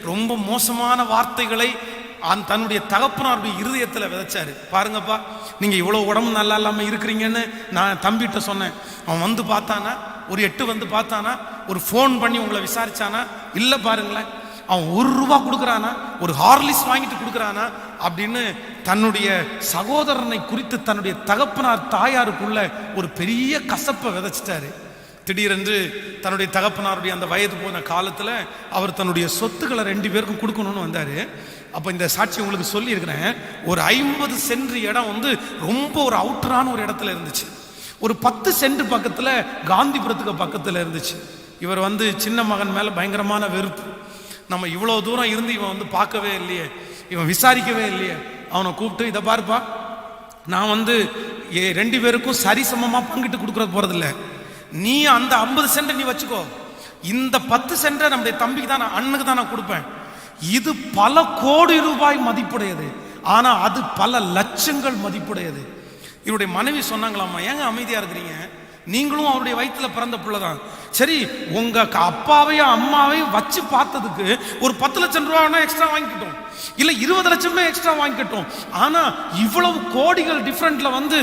S1: ரொம்ப மோசமான வார்த்தைகளை தன்னுடைய தகப்பனாருடைய இருதயத்தில் விதைச்சாரு. பாருங்கப்பா, நீங்க இவ்வளவு உடம்பு நல்லா இல்லாம இருக்கிறீங்கன்னு நான் தம்பிகிட்ட சொன்னேன். அவன் பார்த்தானா, ஒரு 8 பார்த்தானா, ஒரு ஃபோன் பண்ணி உங்களை விசாரிச்சானா? இல்லை. பாருங்களேன், அவன் 1 ரூபா கொடுக்குறானா, ஒரு ஹார்லிக்ஸ் வாங்கிட்டு கொடுக்குறானா அப்படின்னு தன்னுடைய சகோதரனை குறித்து தன்னுடைய தகப்பனார் தாயாருக்குள்ள ஒரு பெரிய கசப்பை விதைச்சிட்டாரு. திடீரென்று தன்னுடைய தகப்பனாருடைய அந்த வயது போன காலத்தில் அவர் தன்னுடைய சொத்துக்களை 2 பேருக்கும் கொடுக்கணும்னு வந்தார். அப்போ இந்த சாட்சி உங்களுக்கு சொல்லியிருக்கிறேன். ஒரு 50 சென்ட் இடம் ரொம்ப ஒரு அவுட்டரான ஒரு இடத்துல இருந்துச்சு. ஒரு 10 சென்ட் பக்கத்தில் காந்திபுரத்துக்கு பக்கத்தில் இருந்துச்சு. இவர் சின்ன மகன் மேலே பயங்கரமான வெறுப்பு. நம்ம இவ்வளோ தூரம் இருந்து இவன் பார்க்கவே இல்லையே, இவன் விசாரிக்கவே இல்லையே. அவனை கூப்பிட்டு, இதை பாருப்பா, நான் 2 பேருக்கும் சரிசமமாக பங்கிட்டு கொடுக்குற போகிறதில்ல. நீ அந்த 50 சென்ட் நீ வச்சுக்கோ, இந்த 10 சென்ட் நம்முடைய தம்பிக்கு தான், அண்ணனுக்கு தான் நான் கொடுப்பேன். இது பல கோடி ரூபாய் மதிப்புடையது, ஆனா அது பல லட்சங்கள் மதிப்புடையது. இவருடைய மனைவி சொன்னாங்களாமா, ஏங்க அமைதியா இருக்கிறீங்க, நீங்களும் அவருடைய வயிற்றுல பிறந்த பிள்ளைதான். சரி, உங்க அப்பாவையும் அம்மாவையும் வச்சு பார்த்ததுக்கு ஒரு 10 லட்சம் ரூபாய் எக்ஸ்ட்ரா வாங்கிக்கிட்டோம், இல்ல 20 லட்சமே எக்ஸ்ட்ரா வாங்கிக்கிட்டோம். ஆனா இவ்வளவு கோடிகள் டிஃபரெண்ட்ல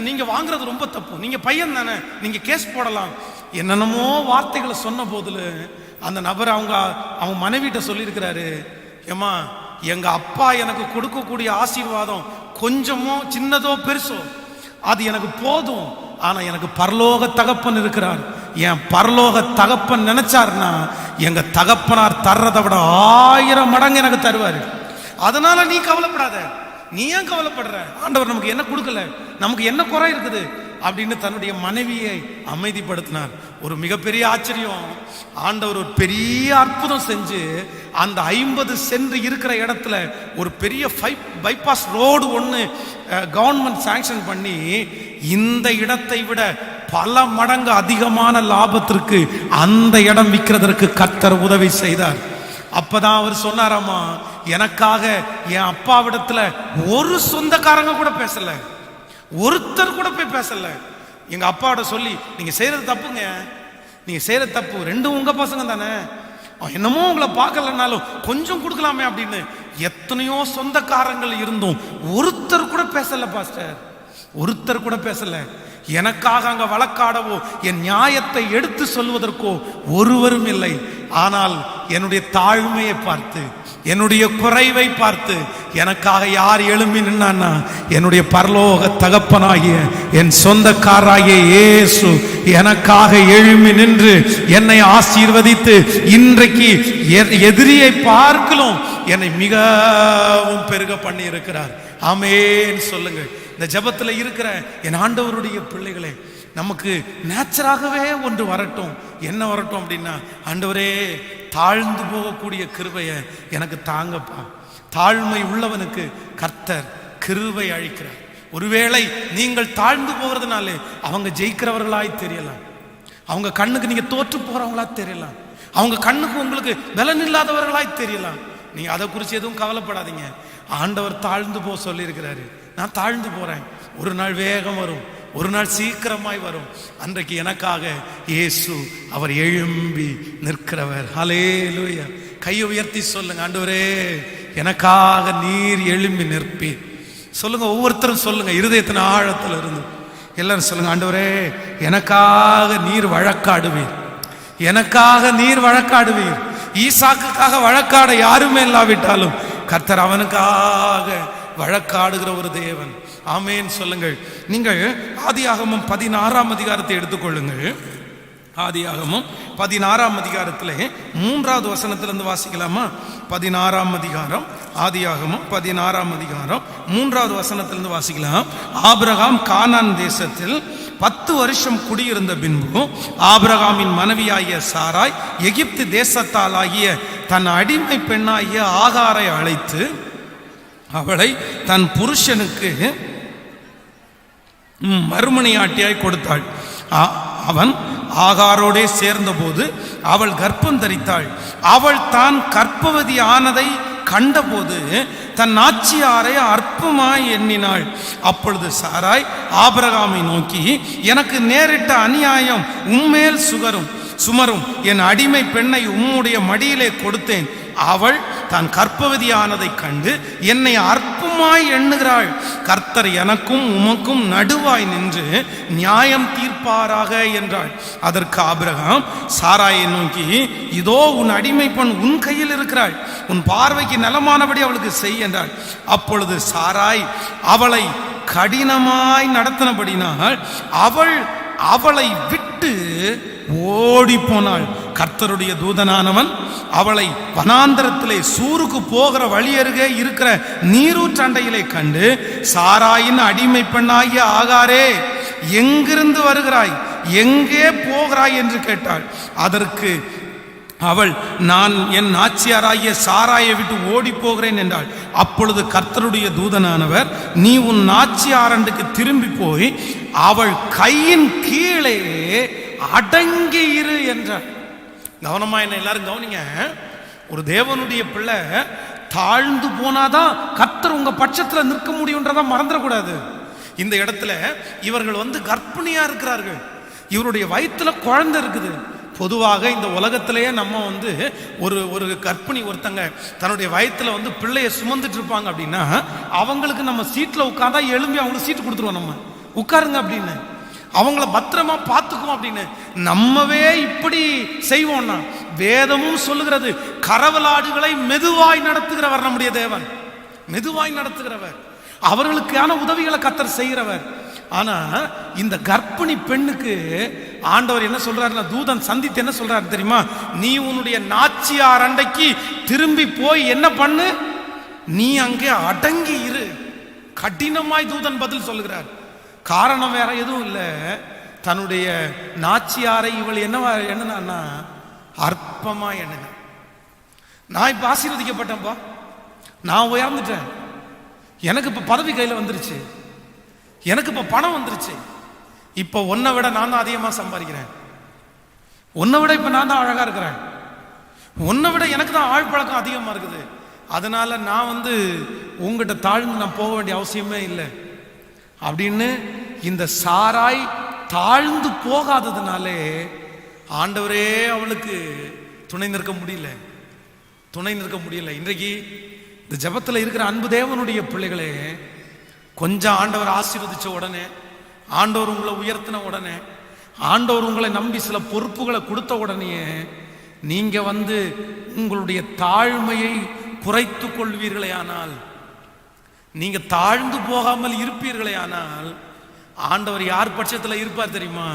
S1: நீங்க வாங்குறது ரொம்ப தப்பு. நீங்க பையன் தானே, நீங்க கேஸ் போடலாம். என்னென்னமோ வார்த்தைகளை சொன்ன போதுல அந்த நபர் அவங்க மனைவிட்ட சொல்லியிருக்கிறாரு, ஏமா, எங்க அப்பா எனக்கு கொடுக்கக்கூடிய ஆசீர்வாதம் கொஞ்சமோ சின்னதோ பெருசோ அது எனக்கு போதும். ஆனா எனக்கு பரலோக தகப்பன் இருக்கிறார். என் பரலோக தகப்பன் நினைச்சாருன்னா எங்க தகப்பனார் தர்றதை விட 1000 மடங்கு எனக்கு தருவாரு. அதனால நீ கவலைப்படாத. நீ ஏன் கவலைப்படுற? ஆண்டவர் நமக்கு என்ன கொடுக்கல, நமக்கு என்ன குறை இருக்குது அப்படின்னு தன்னுடைய மனைவியை அமைதிப்படுத்தினார். ஒரு மிகப்பெரிய ஆச்சரியம், ஆண்டவர் ஒரு பெரிய அற்புதம் செஞ்சு அந்த 50 சென்ட் இருக்கிற இடத்துல ஒரு பெரிய பைபாஸ் ரோடு ஒன்று கவர்மெண்ட் சாங்ஷன் பண்ணி இந்த இடத்தை விட பல மடங்கு அதிகமான லாபத்திற்கு அந்த இடம் விற்கிறதற்கு கர்த்தர் உதவி செய்தார். அப்பதான் அவர் சொன்னாராமா, எனக்காக என் அப்பாவிடத்துல ஒரு சொந்தக்காரங்க கூட பேசல, ஒருத்தர் கூட போய் பேசல. எங்க அப்பாவோட சொல்லி, நீங்க செய்யறது தப்புங்க, நீங்க செய்யறது தப்பு, 2 உங்க பசங்க தானே, என்னமோ உங்களை பார்க்கலனாலும் கொஞ்சம் கொடுக்கலாமே அப்படின்னு எத்தனையோ சொந்தக்காரங்கள் இருந்தும் ஒருத்தர் கூட பேசல பாஸ்டர், ஒருத்தர் கூட பேசல. எனக்காக அங்க வழக்காடவோ என் நியாயத்தை எடுத்து சொல்வதற்கோ ஒருவரும் இல்லை. ஆனால் என்னுடைய தாழ்மையை பார்த்து, என்னுடைய குறைவை பார்த்து எனக்காக யார் எழும்பி நின்னான்னா, என்னுடைய பரலோக தகப்பனாகிய என் சொந்தக்காராகிய இயேசு எனக்காக எழும்பி நின்று என்னை ஆசீர்வதித்து இன்றைக்கு எதிரியை பார்க்கலும் என்னை மிகவும் பெருக பண்ணி இருக்கிறார். ஆமென் சொல்லுங்க. இந்த ஜெபத்தில் இருக்கிற என் ஆண்டவருடைய பிள்ளைகளே, நமக்கு நேச்சராகவே ஒன்று வரட்டும். என்ன வரட்டும் அப்படின்னா, ஆண்டவரே தாழ்ந்து போகக்கூடிய கிருபையை எனக்கு தாங்கப்பா. தாழ்மை உள்ளவனுக்கு கர்த்தர் கிருபை அளிக்கிறார். ஒருவேளை நீங்கள் தாழ்ந்து போகிறதுனாலே அவங்க ஜெயிக்கிறவர்களாய் தெரியலாம், அவங்க கண்ணுக்கு நீங்க தோற்று போறவங்களா தெரியலாம், அவங்க கண்ணுக்கு உங்களுக்கு பலன் இல்லாதவர்களாய் தெரியலாம். நீங்க அதை குறித்து எதுவும் கவலைப்படாதீங்க. ஆண்டவர் தாழ்ந்து போக சொல்லியிருக்கிறாரு. நான் தாழ்ந்து போறேன். ஒரு நாள் வேகம் வரும், ஒரு நாள் சீக்கிரமாய் வரும். அன்றைக்கு எனக்காக இயேசு அவர் எழும்பி நிற்கிறவர். ஹல்லேலூயா. கையை உயர்த்தி சொல்லுங்க, ஆண்டவரே எனக்காக நீர் எழும்பி நிற்பீர். சொல்லுங்க, ஒவ்வொருத்தரும் சொல்லுங்க, இருதயத்தின் ஆழத்துல இருந்து எல்லாரும் சொல்லுங்க, ஆண்டவரே எனக்காக நீர் வழக்காடுவீர், எனக்காக நீர் வழக்காடுவீர். ஈசாக்குக்காக வழக்காட யாருமே இல்லாவிட்டாலும் கர்த்தர் அவனுக்காக வழக்காடுகிற ஒரு தேவன். ஆமேன் சொல்லுங்கள். நீங்கள் ஆதியாகமம் 16ஆம் அதிகாரத்தை எடுத்துக்கொள்ளுங்கள். ஆதியாகமம் 16ஆம் அதிகாரத்திலே 3வது வசனத்திலிருந்து வாசிக்கலாமா? 16ஆம் அதிகாரம், ஆதியாகமம் 16ஆம் அதிகாரம் 3வது வசனத்திலிருந்து வாசிக்கலாம். ஆபிரகாம் கானான் தேசத்தில் 10 வருஷம் குடியிருந்த பின்பு ஆபிரகாமின் மனைவியாகிய சாராய் எகிப்து தேசத்தாலாகிய தன் அடிமை பெண்ணாகிய ஆகாரை அழைத்து அவளை தன் புருஷனுக்கு மறுமணியாட்டியாய் கொடுத்தாள். அவன் ஆகாரோடே சேர்ந்தபோது அவள் கர்ப்பம் தரித்தாள். அவள் தான் கர்ப்பவதி ஆனதை கண்டபோது தன் நாச்சியாரை அற்பமாய் எண்ணினாள். அப்பொழுது சாராய் ஆபிரகாமை நோக்கி, எனக்கு நேரிட்ட அநியாயம் உம்மேல் சுமரும், என் அடிமை பெண்ணை உம்முடைய மடியிலே கொடுத்தேன். அவள் தான் கர்ப்பவதியானதை கண்டு என்னை அற்பமாய் எண்ணுகிறாள். கர்த்தர் எனக்கும் உமக்கும் நடுவாய் நின்று நியாயம் தீர்ப்பாராக என்றாள். அதற்கு ஆபிரகாம் சாராயை நோக்கி, இதோ உன் அடிமை பெண் உன் கையில் இருக்கிறாள், உன் பார்வைக்கு நலமானபடி அவளுக்கு செய் என்றாள். அப்பொழுது சாராய் அவளை கடினமாய் நடத்தினபடினால் அவள் அவளை விட்டு ஓடி போனாள். கர்த்தருடைய தூதனானவன் அவளை வனாந்தரத்திலே சூருக்கு போகிற வழி அருகே இருக்கிற நீரூற்றண்டையிலே கண்டு, சாராயின் அடிமை பெண்ணாகிய ஆகாரே, எங்கிருந்து வருகிறாய், எங்கே போகிறாய் என்று கேட்டாள். அதற்கு அவள், நான் என் நாச்சியாராகிய சாராயை விட்டு ஓடி போகிறேன் என்றாள். அப்பொழுது கர்த்தருடைய தூதனானவர், நீ உன் நாச்சியாரண்டுக்கு திரும்பி போய் அவள் கையின் கீழே அடங்கி இரு என்றார். கவனமா என்ன எல்லாரும் கவனிங்க. ஒரு தேவனுடைய பிள்ளை தாழ்ந்து போனாதான் கர்த்தர் உங்க பட்சத்துல நிற்க முடியும்ன்றதான் மறந்துடக்கூடாது. இந்த இடத்துல இவர்கள் கர்ப்பிணியா இருக்கிறார்கள், இவருடைய வயிற்றுல குழந்தை இருக்குது. பொதுவாக இந்த உலகத்திலேயே நம்ம ஒரு கர்ப்பிணி ஒருத்தங்க தன்னுடைய வயத்துல பிள்ளைய சுமந்துட்டு இருப்பாங்க அப்படின்னா அவங்களுக்கு நம்ம சீட்ல உட்கார்ந்தா எழும்பி அவங்களுக்கு சீட்டு கொடுத்துருவோம், நம்ம உட்காருங்க அப்படின்னு, அவங்கள பத்திரமா பார்த்துக்குவோம் அப்படின்னு. நம்மவே இப்படி செய்வோம்னா வேதமும் சொல்லுகிறது, கரவலாடுகளை மெதுவாய் நடத்துகிறவர் நம்முடைய தேவன், மெதுவாய் நடத்துகிறவர், அவர்களுக்கான உதவிகளை கர்த்தர் செய்கிறவர். ஆனா இந்த கர்ப்பிணி பெண்ணுக்கு ஆண்டவர் என்ன சொல்றாருன்னா, தூதன் சந்தித்து என்ன சொல்றாரு தெரியுமா? நீ உன்னுடைய நாச்சியார் அண்டைக்கு திரும்பி போய் என்ன பண்ணு, நீ அங்கே அடங்கி இரு. கடினமாய் தூதன் பதில் சொல்லுகிறார். காரணம் வேற எதுவும் இல்லை, தன்னுடைய நாச்சியாரை இவள் என்னன்னா அற்பமா எண்ணுங்க. நான் இப்ப ஆசீர்வதிக்கப்பட்டேன்பா, நான் உயர்ந்துட்டேன், எனக்கு இப்ப பதவி கையில வந்துருச்சு, எனக்கு இப்ப பணம் வந்துருச்சு, இப்ப உன்னை விட நான் தான் அதிகமா சம்பாதிக்கிறேன், உன்னை விட இப்ப நான் தான் அழகா இருக்கிறேன், உன்னை விட எனக்கு தான் ஆள் பழக்கம் அதிகமா இருக்குது, அதனால நான் உங்ககிட்ட தாழ்ந்து நான் போக வேண்டிய அவசியமே இல்லை அப்படின்னு இந்த சாராய் தாழ்ந்து போகாததுனாலே ஆண்டவரே அவளுக்கு துணை நிற்க முடியல. இன்றைக்கு இந்த ஜெபத்தில் இருக்கிற அன்பு தேவனுடைய பிள்ளைகளே, கொஞ்சம் ஆண்டவர் ஆசீர்வதிச்ச உடனே, ஆண்டவர் உங்களை உயர்த்தின உடனே, ஆண்டவர் உங்களை நம்பி சில பொறுப்புகளை கொடுத்த உடனே நீங்க உங்களுடைய தாழ்மையை குறைத்து கொள்வீர்களே ஆனால், நீங்க தாழ்ந்து போகாமல் இருப்பீர்களே ஆனால், ஆண்டவர் யார் பட்சத்தில் இருப்பார் தெரியுமா?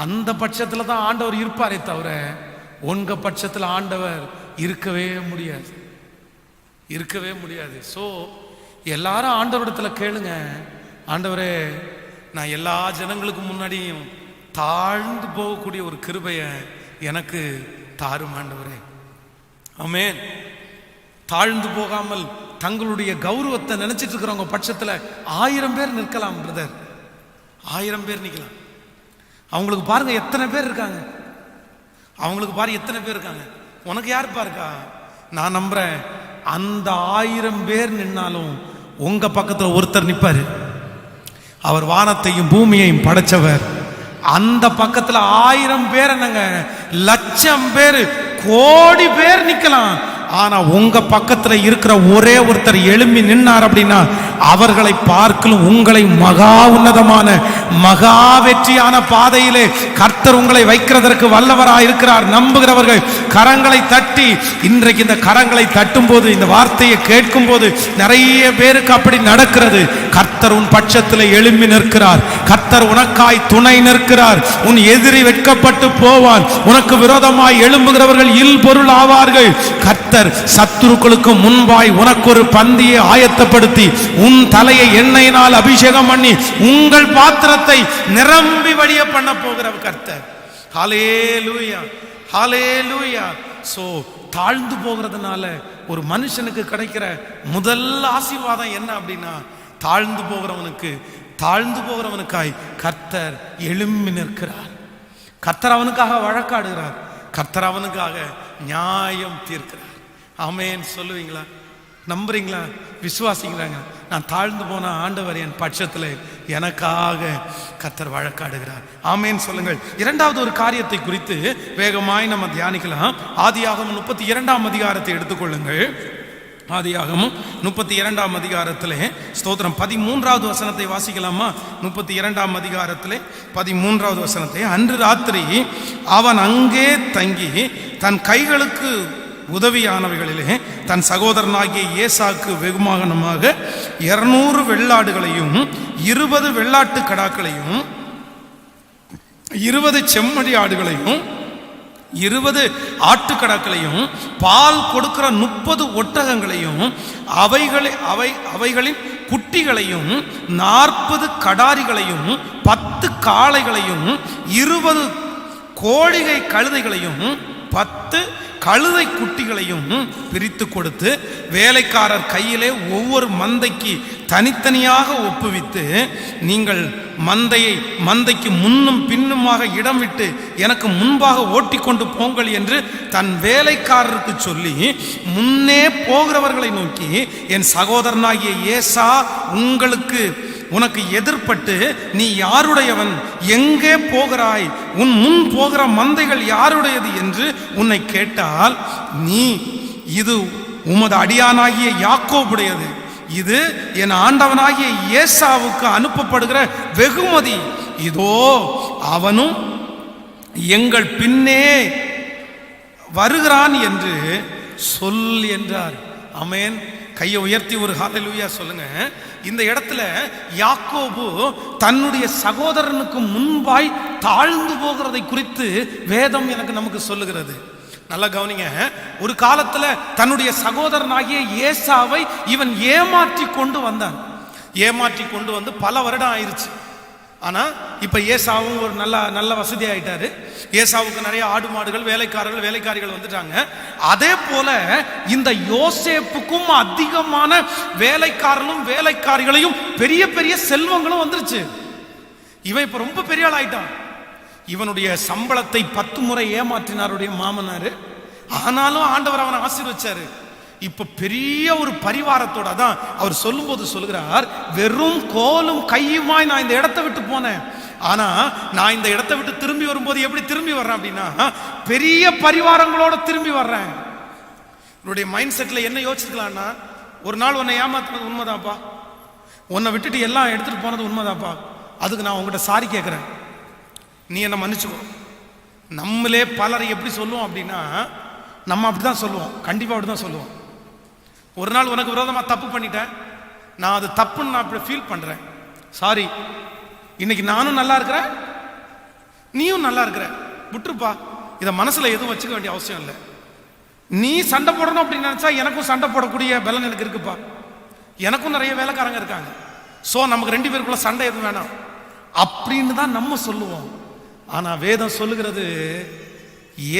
S1: அந்த பட்சத்தில் தான் ஆண்டவர் இருப்பாரே தவிர உங்க பட்சத்தில் ஆண்டவர் இருக்கவே முடியாது. ஸோ எல்லாரும் ஆண்டவரிடத்துல கேளுங்க, ஆண்டவரே நான் எல்லா ஜனங்களுக்கு முன்னாடியும் தாழ்ந்து போகக்கூடிய ஒரு கிருபையை எனக்கு தாரும் ஆண்டவரே. ஆமென். தாழ்ந்து போகாமல் தங்களுடைய கௌரவத்தை நினைச்சிட்டு இருக்கிறவங்க பட்சத்துல 1000 பேர் நிற்கலாம் பிரதர், 1000 பேர் நிற்கலாம். அவங்களுக்கு பாருங்க எத்தனை பேர் இருக்காங்க, அவங்களுக்கு பாரு எத்தனை பேர் இருக்காங்க. உனக்கு யார் பாருக்கா? நான் நம்புறேன் அந்த 1000 பேர் நின்னாலும் உங்க பக்கத்துல ஒருத்தர் நிப்பாரு. அவர் வானத்தையும் பூமியையும் படைச்சவர். அந்த பக்கத்துல 1000 பேர் என்னங்க, 1,00,000 பேர், கோடி பேர் நிக்கலாம். ஆனா உங்க பக்கத்துல இருக்கிற ஒரே ஒருத்தர் எழும்பி நின்னார் அப்படின்னா அவர்களை பார்க்கலும் உங்களை மகா உன்னதமான மகா வெற்றியான பாதையிலே கர்த்தர் உங்களை வைக்கிறதற்கு வல்லவராய் இருக்கிறார். நம்புகிறவர்கள் கரங்களை தட்டி, இன்றைக்கு இந்த கரங்களை தட்டும் போது, இந்த வார்த்தையை கேட்கும் போது நிறைய பேருக்கு அப்படி நடக்கிறது. கர்த்தர் உன் பட்சத்தில் எழும்பி நிற்கிறார். கர்த்தர் உனக்காய் துணை நிற்கிறார். உன் எதிரி வெட்கப்பட்டு போவான். உனக்கு விரோதமாய் எழும்புகிறவர்கள் இல் பொருள் ஆவார்கள். கர்த்தர் சத்துருக்களுக்கு முன்பாய் உனக்கு ஒரு பந்தியை ஆயத்தப்படுத்தி உன் தலையை எண்ணெயினால் அபிஷேகம் பண்ணி உங்கள் பாத்திரத்தை நிரம்பி வழிய பண்ண போகிற கர்த்தர். ஹல்லேலூயா, ஹல்லேலூயா. சோ தாழ்ந்து போகிறதுனால ஒரு மனுஷனுக்கு கிடைக்கிற முதல் ஆசீர்வாதம் என்ன அப்படின்னா, தாழ்ந்து போகிறவனுக்காய் கர்த்தர் எழும்பி நிற்கிறார். கர்த்தர் அவனுக்காக வழக்காடுகிறார். கர்த்தர் அவனுக்காக நியாயம் தீர்க்கிறார். ஆமென் சொல்லுவீங்களா? நம்புறீங்களா? விசுவாசிங்களாங்க? நான் தாழ்ந்து போன ஆண்டவர் என் பட்சத்தில் எனக்காக கர்த்தர் வழக்காடுகிறார். ஆமென் சொல்லுங்கள். இரண்டாவது ஒரு காரியத்தை குறித்து வேகமாய் நம்ம தியானிக்கலாம். ஆதியாகமம் 32ஆம் அதிகாரத்தை எடுத்துக்கொள்ளுங்கள். ஆதியாகமம் 32ஆம் அதிகாரத்திலே ஸ்தோத்திரம் 13வது வசனத்தை வாசிக்கலாமா? 32ஆம் அதிகாரத்திலே 13வது வசனத்தை, அன்று ராத்திரி அவன் அங்கே தங்கி தன் கைகளுக்கு உதவியானவைகளிலே தன் சகோதரனாகிய ஏசாக்கு வெகுமானமாக 200 வெள்ளாடுகளையும் 20 வெள்ளாட்டு கடாக்களையும் 20 செம்மறி ஆடுகளையும் 20 ஆட்டுக்கடாக்களையும் பால் கொடுக்கிற 30 ஒட்டகங்களையும் அவைகளின் குட்டிகளையும் 40 கடாரிகளையும் 10 காளைகளையும் 20 கோழிகை கழுதைகளையும் 10 கழுதை குட்டிகளையும் பிரித்து கொடுத்து வேலைக்காரர் கையிலே ஒவ்வொரு மந்தைக்கு தனித்தனியாக ஒப்புவித்து, நீங்கள் மந்தைக்கு முன்னும் பின்னுமாக இடம் விட்டு எனக்கு முன்பாக ஓட்டி கொண்டு போங்கள் என்று தன் வேலைக்காரருக்கு சொல்லி முன்னே போகிறவர்களை நோக்கி, என் சகோதரனாகிய ஏசா உனக்கு எதிர்பட்டு நீ யாருடையவன், எங்கே போகிறாய், உன் முன் போகிற மந்தைகள் யாருடையது என்று உன்னை கேட்டால், நீ இது உமது அடியானாகிய யாக்கோபுடையது, இது என் ஆண்டவனாகிய ஏசாவுக்கு அனுப்பப்படுகிற வெகுமதி, இதோ அவனும் எங்கள் பின்னே வருகிறான் என்று சொல் என்றார். ஆமென். கையை உயர்த்தி ஒரு ஹல்லேலூயா சொல்லுங்க. இந்த இடத்துல யாக்கோபு தன்னுடைய சகோதரனுக்கு முன்பாய் தாழ்ந்து போகிறதை குறித்து வேதம் நமக்கு சொல்லுகிறது. நல்லா கவனிங்க. ஒரு காலத்துல தன்னுடைய சகோதரனாகிய ஏசாவை இவன் ஏமாற்றி கொண்டு வந்தான். ஏமாற்றி கொண்டு வந்து பல வருடம் ஆயிருச்சு. ஆனா இப்ப ஏசாவும் ஒரு நல்ல வசதி ஆயிட்டாரு. ஏசாவுக்கு நிறைய ஆடு மாடுகள், வேலைக்காரிகள் வந்துட்டாங்க. அதே போல இந்த யோசேப்புக்கும் அதிகமான வேலைக்காரர்களும் வேலைக்காரிகளையும் பெரிய பெரிய செல்வங்களும் வந்துருச்சு. இவன் இப்ப ரொம்ப பெரிய ஆள் ஆயிட்டான். இவனுடைய சம்பளத்தை 10 முறை ஏமாற்றினாருடைய மாமனாரு. ஆனாலும் ஆண்டவர் அவனை ஆசீர்வச்சாரு. இப்ப பெரிய ஒரு பரிவாரத்தோட தான் அவர் சொல்லும்போது சொல்லுகிறார், வெறும் கோலும் கையுமாய் நான் இந்த இடத்தை விட்டு போனேன். ஆனா நான் இந்த இடத்தை விட்டு திரும்பி வரும்போது எப்படி திரும்பி வர்றேன் அப்படின்னா, பெரிய பரிவாரங்களோட திரும்பி வர்றேன். என்னுடைய மைண்ட் செட்ல என்ன யோசிக்கலாம்னா, ஒரு நாள் உன்னை ஏமாத்தினது உண்மைதான்ப்பா, உன்னை விட்டுட்டு எல்லாம் எடுத்துட்டு போனது உண்மைதான்ப்பா, அதுக்கு நான் உங்ககிட்ட சாரி கேட்கிறேன், நீ என்ன மன்னிச்சுக்கோ. நம்மளே பலரை எப்படி சொல்லுவோம் அப்படின்னா, நம்ம அப்படிதான் சொல்லுவோம், கண்டிப்பா அப்படிதான் சொல்லுவோம். ஒரு நாள் உனக்கு விரோதமா தப்பு பண்ணிட்டேன், நான் அது தப்புன்னு நான் இப்படி ஃபீல் பண்றேன், சாரி. இன்னைக்கு நானும் நல்லா இருக்கிறேன், நீயும் நல்லா இருக்கிற, விட்டுருப்பா, இதை மனசுல எதுவும் வச்சுக்க வேண்டிய அவசியம் இல்லை. நீ சண்டை போடணும் அப்படின்னு நினைச்சா எனக்கும் சண்டை போடக்கூடிய பலன் எனக்கு இருக்குப்பா, எனக்கும் நிறைய வேலைக்காரங்க இருக்காங்க, சோ நமக்கு 2 பேருக்குள்ள சண்டை எதுவும் வேணாம் அப்படின்னு தான் நம்ம சொல்லுவோம். ஆனா வேதம் சொல்லுகிறது,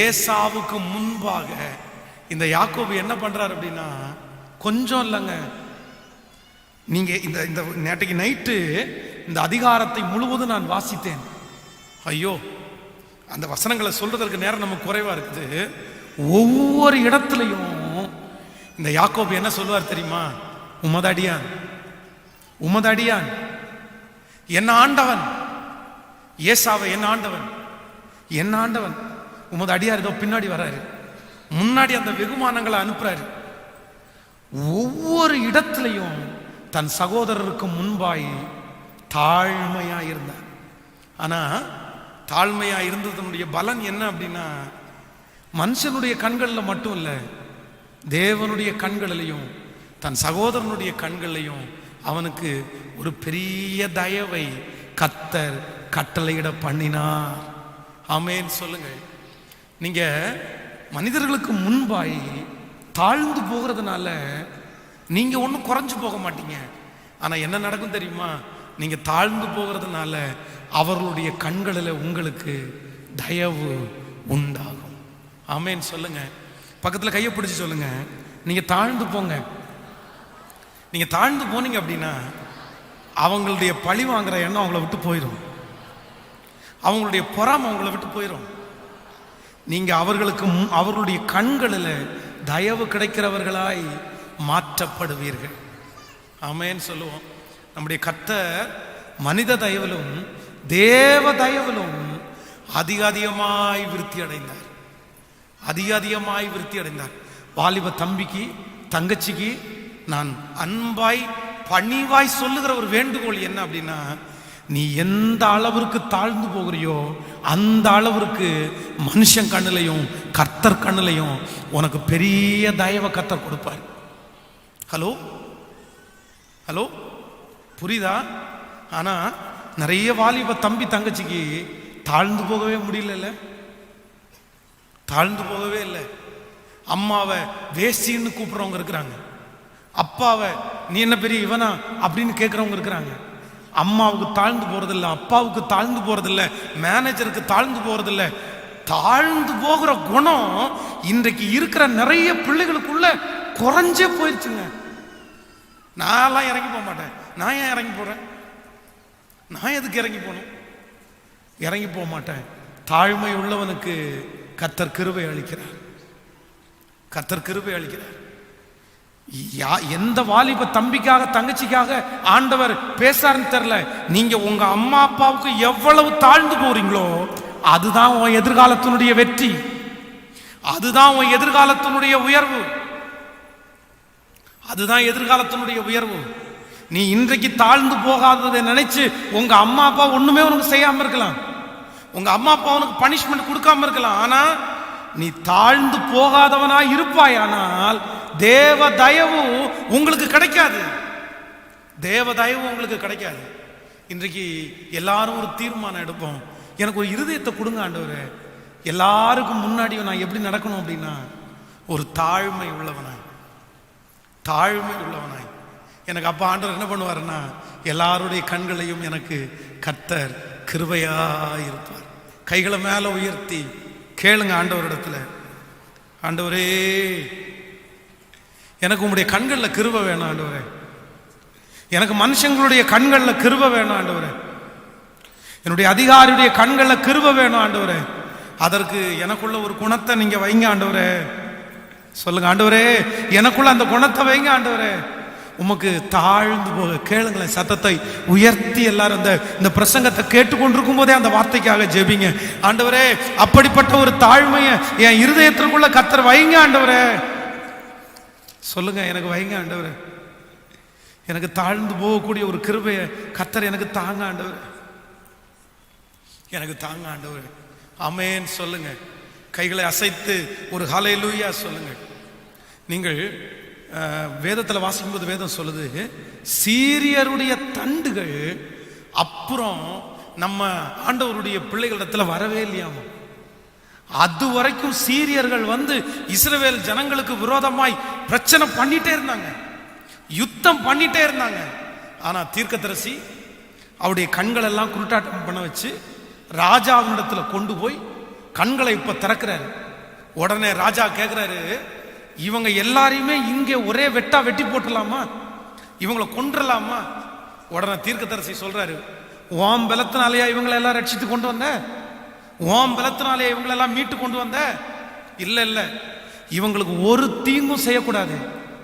S1: ஏசாவுக்கு முன்பாக இந்த யாக்கோபு என்ன பண்றாரு அப்படின்னா, கொஞ்சம் இல்லைங்க, நீங்க இந்த இந்த நேற்றைக்கு நைட்டு இந்த அதிகாரத்தை முழுவதும் நான் வாசித்தேன். ஐயோ, அந்த வசனங்களை சொல்றதற்கு நேரம் நமக்கு குறைவா இருக்குது. ஒவ்வொரு இடத்துலையும் இந்த யாக்கோபு என்ன சொல்லுவார் தெரியுமா? உமதடியான், உமதடியான், என் ஆண்டவன், ஏசாவை என் ஆண்டவன், என் ஆண்டவன். உமது அடியார் இதோ பின்னாடி வராரு, முன்னாடி அந்த வெகுமானங்களை அனுப்புறாரு. ஒவ்வொரு இடத்திலையும் தன் சகோதரருக்கு முன்பாய் தாழ்மையா இருந்தார். ஆனா தாழ்மையா இருந்ததனுடைய பலன் என்ன அப்படின்னா, மனுஷனுடைய கண்களில் மட்டும் இல்ல, தேவனுடைய கண்களிலையும் தன் சகோதரனுடைய கண்களிலையும் அவனுக்கு ஒரு பெரிய தயவை கர்த்தர் கட்டளையிட பண்ணினார். ஆமென் சொல்லுங்க. நீங்க மனிதர்களுக்கு முன்பாய் தாழ்ந்து போகிறதுனால நீங்க ஒன்றும் குறைஞ்சு போக மாட்டீங்க. ஆனா என்ன நடக்கும் தெரியுமா? நீங்க தாழ்ந்து போகிறதுனால அவர்களுடைய கண்களில் உங்களுக்கு தயவு உண்டாகும். ஆமென் சொல்லுங்க. பக்கத்துல கையை பிடிச்சு சொல்லுங்க, நீங்க தாழ்ந்து போங்க. நீங்க தாழ்ந்து போனீங்க அப்படின்னா அவங்களுடைய பழி வாங்குற எண்ணம் அவங்கள விட்டு போயிடும், அவங்களுடைய பொறாமை அவங்கள விட்டு போயிடும். நீங்க அவர்களுக்கு அவர்களுடைய கண்களில் தயவு கிடைக்கிறவர்களாய் மாற்றப்படுவீர்கள். ஆமென் சொல்லுவோம். நம்முடைய கர்த்தர் மனித தயவிலும் தேவ தயவிலும் அதிக அதிகமாய் விருத்தி அடைந்தார், அதிக அதிகமாய் விருத்தி அடைந்தார். வாலிப தம்பிக்கு தங்கச்சிக்கு நான் அன்பாய் பணிவாய் சொல்லுகிற ஒரு வேண்டுகோள் என்ன அப்படின்னா, நீ எந்த அளவிற்கு தாழ்ந்து போகிறியோ அந்த அளவிற்கு மனுஷன் கண்ணிலையும் கர்த்தர் கண்ணிலையும் உனக்கு பெரிய தயவை கர்த்தர் கொடுப்பார். ஹலோ ஹலோ, புரியுதா? ஆனா நிறைய வாலிப தம்பி தங்கச்சிக்கு தாழ்ந்து போகவே முடியல, தாழ்ந்து போகவே இல்லை. அம்மாவை வேசின்னு கூப்பிடுறவங்க இருக்கிறாங்க, அப்பாவை நீ என்ன பெரிய இவனா அப்படின்னு கேட்கிறவங்க இருக்கிறாங்க. அம்மாவுக்கு தாழ்ந்து போறதில்ல, அப்பாவுக்கு தாழ்ந்து போறதில்ல, மேனேஜருக்கு தாழ்ந்து போறதில்ல. தாழ்ந்து போகிற குணம் இன்றைக்கு இருக்கிற நிறைய பிள்ளைகளுக்குள்ள குறைஞ்சே போயிடுச்சுங்க. நான்லாம் இறங்கி போக மாட்டேன். நான் ஏன் இறங்கி போறேன்? நான் எதுக்கு இறங்கி போகணும்? இறங்கி போக மாட்டேன். தாழ்மை உள்ளவனுக்கு கர்த்தர் கிருபை அளிக்கிறார், கர்த்தர் கிருபை அளிக்கிறார். எந்த வாலிப தம்பிக்காக தங்கச்சிக்காக ஆண்டவர் பேசாருன்னு தெரியல. நீங்க உங்க அம்மா அப்பாவுக்கு எவ்வளவு தாழ்ந்து போறீங்களோ அதுதான் உன் எதிர்காலத்தினுடைய வெற்றி, அதுதான் உன் எதிர்காலத்தினுடைய உயர்வு, அதுதான் எதிர்காலத்தினுடைய உயர்வு. நீ இன்றைக்கு தாழ்ந்து போகாததை நினைச்சு உங்க அம்மா அப்பா ஒண்ணுமே உனக்கு செய்யாம இருக்கலாம், உங்க அம்மா அப்பா உனக்கு பனிஷ்மெண்ட் கொடுக்காம இருக்கலாம். ஆனா நீ தாழ்ந்து போகாதவனா இருப்பாயானால் தேவ தயவு உங்களுக்கு கிடைக்காது, தேவ தயவு உங்களுக்கு கிடைக்காது. இன்றைக்கு எல்லாரும் ஒரு தீர்மானம் எடுப்போம், எனக்கு ஒரு இருதயத்தை கொடுங்க ஆண்டவரே, எல்லாருக்கும் முன்னாடி நான் எப்படி நடக்கணும் அப்படின்னா ஒரு தாழ்மை உள்ளவனாய், தாழ்மை உள்ளவனாய். எனக்கு அப்பா ஆண்டவர் என்ன பண்ணுவாருன்னா எல்லாருடைய கண்களையும் எனக்கு கர்த்தர் கிருபையா இருப்பார். கைகளை மேல உயர்த்தி கேளுங்க ஆண்டவரிடத்துல, ஆண்டவரே எனக்கு உங்களுடைய கண்களில் கிருபை வேணும் ஆண்டவரே, எனக்கு மனுஷங்களுடைய கண்களில் கிருபை வேணும் ஆண்டவரே, என்னுடைய அதிகாரியுடைய கண்களில் கிருபை வேணும் ஆண்டவரே. அதற்கு எனக்குள்ள ஒரு குணத்தை நீங்க வைங்க ஆண்டவரே. சொல்லுங்க ஆண்டவரே, எனக்குள்ள அந்த குணத்தை வைங்க ஆண்டவரே. உமக்கு தாழ்ந்து போக கேளுங்களேன், சத்தத்தை உயர்த்தி எல்லாரும் இந்த பிரசங்கத்தை கேட்டுக்கொண்டிருக்கும் போதே அந்த வார்த்தைக்காக ஜெபிங்க. ஆண்டவரே அப்படிப்பட்ட ஒரு தாழ்மையை என் இருதயத்திற்குள்ள கர்த்தர் வைங்க ஆண்டவரே. சொல்லுங்க, எனக்கு வைங்க ஆண்டவரே, எனக்கு தாழ்ந்து போகக்கூடிய ஒரு கிருபையை கர்த்தர் எனக்கு தாங்க ஆண்டவரே, எனக்கு தாங்க ஆண்டவரே. ஆமென் சொல்லுங்க. கைகளை அசைத்து ஒரு ஹல்லேலூயா சொல்லுங்க. நீங்கள் வேதத்தில் வாசிக்கும்போது வேதம் சொல்லுது, சீரியருடைய தண்டுகள் அப்புறம் நம்ம ஆண்டவருடைய பிள்ளைகளிடத்தில் வரவே இல்லையாமா. அது வரைக்கும் சீரியர்கள் வந்து இஸ்ரவேல் ஜனங்களுக்கு விரோதமாய் பிரச்சனை பண்ணிட்டே இருந்தாங்க, யுத்தம் பண்ணிட்டே இருந்தாங்க. ஆனா தீர்க்கதரிசி அவருடைய கண்கள் எல்லாம் குருட்டாட்டம் பண்ண வச்சு ராஜாவினிடத்துல கொண்டு போய் கண்களை இப்ப திறக்கிறாரு. உடனே ராஜா கேட்கிறாரு, இவங்க எல்லாரையுமே இங்கே ஒரே வெட்டா வெட்டி போட்டுடலாமா, இவங்களை கொன்றலாமா? உடனே தீர்க்கதரிசி சொல்றாரு, ஓம் பலத்தினாலேயா இவங்களை எல்லாம் ரட்சித்து கொண்டு வந்த? ஓம் பலத்தினாலேயா இவங்களை எல்லாம் மீட்டு கொண்டு வந்த? இல்ல இல்ல, இவங்களுக்கு ஒரு தீங்கும் செய்யக்கூடாது.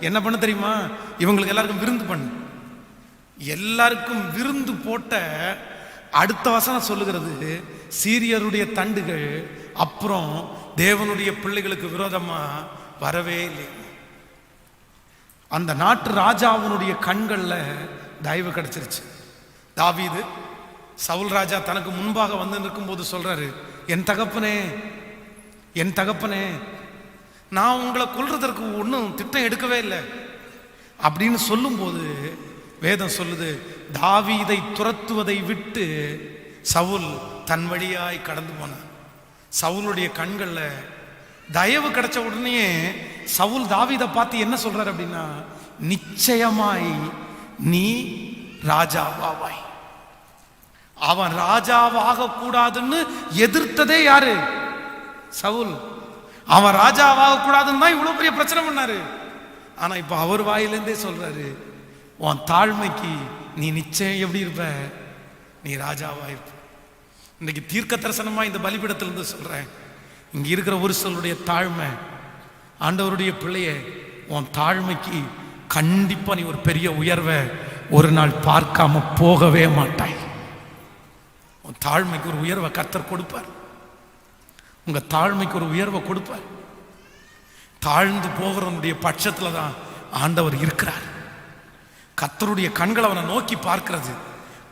S1: என்ன பண்ண தெரியுமா? இவங்களுக்கு எல்லாருக்கும் விருந்து பண்ணு. எல்லாருக்கும் விருந்து போட்ட அடுத்த வசனம் சொல்லுகிறது, சீரியருடைய தண்டுகள் அப்புறம் தேவனுடைய பிள்ளைகளுக்கு விரோதமா வரவே இல்லை. அந்த நாட்டு ராஜாவினுடைய கண்கள்ல தயவு கிடைச்சிருச்சு. தாவீது சவுல் ராஜா தனக்கு முன்பாக வந்து நிற்கும் போது சொல்றாரு, என் தகப்பனே, என் தகப்பனே, நான் உங்களை கொல்றதற்கு ஒன்றும் திட்டம் எடுக்கவே இல்லை அப்படின்னு சொல்லும் போது வேதம் சொல்லுது, தாவீதை துரத்துவதை விட்டு சவுல் தன் வழியாய் கடந்து போனான். சவுலுடைய கண்கள்ல தயவு கிடைச்ச உடனே சவுல் தாவீதை பார்த்து என்ன சொல்றாரு அப்படின்னா, நிச்சயமாய் நீ ராஜாவாவாய். அவன் ராஜாவாக கூடாதுன்னு எதிர்த்ததே யாரு? சவுல். அவன் ராஜாவாக கூடாதுன்னு தான் இவ்வளவு பெரிய பிரச்சனை பண்ணாரு. ஆனா இப்ப அவர் வாயிலிருந்தே சொல்றாரு, உன் தாழ்மைக்கு நீ நிச்சயம் எப்படி இருப்ப? நீ ராஜாவா இருப்ப. இன்னைக்கு தீர்க்க தரிசனமா இந்த பலிபீடத்திலிருந்து சொல்றேன், இங்க இருக்கிற ஒரு சொல்லுடைய தாழ்மை, ஆண்டவருடைய பிள்ளைய, உன் தாழ்மைக்கு கண்டிப்பா நீ ஒரு பெரிய உயர்வை ஒரு நாள் பார்க்காம போகவே மாட்டாய். உன் தாழ்மைக்கு ஒரு உயர்வை கர்த்தர் கொடுப்பார். உங்க தாழ்மைக்கு ஒரு உயர்வை கொடுப்பார். தாழ்ந்து போகிறவனுடைய பட்சத்துல தான் ஆண்டவர் இருக்கிறார். கர்த்தருடைய கண்கள் அவனை நோக்கி பார்க்கிறது.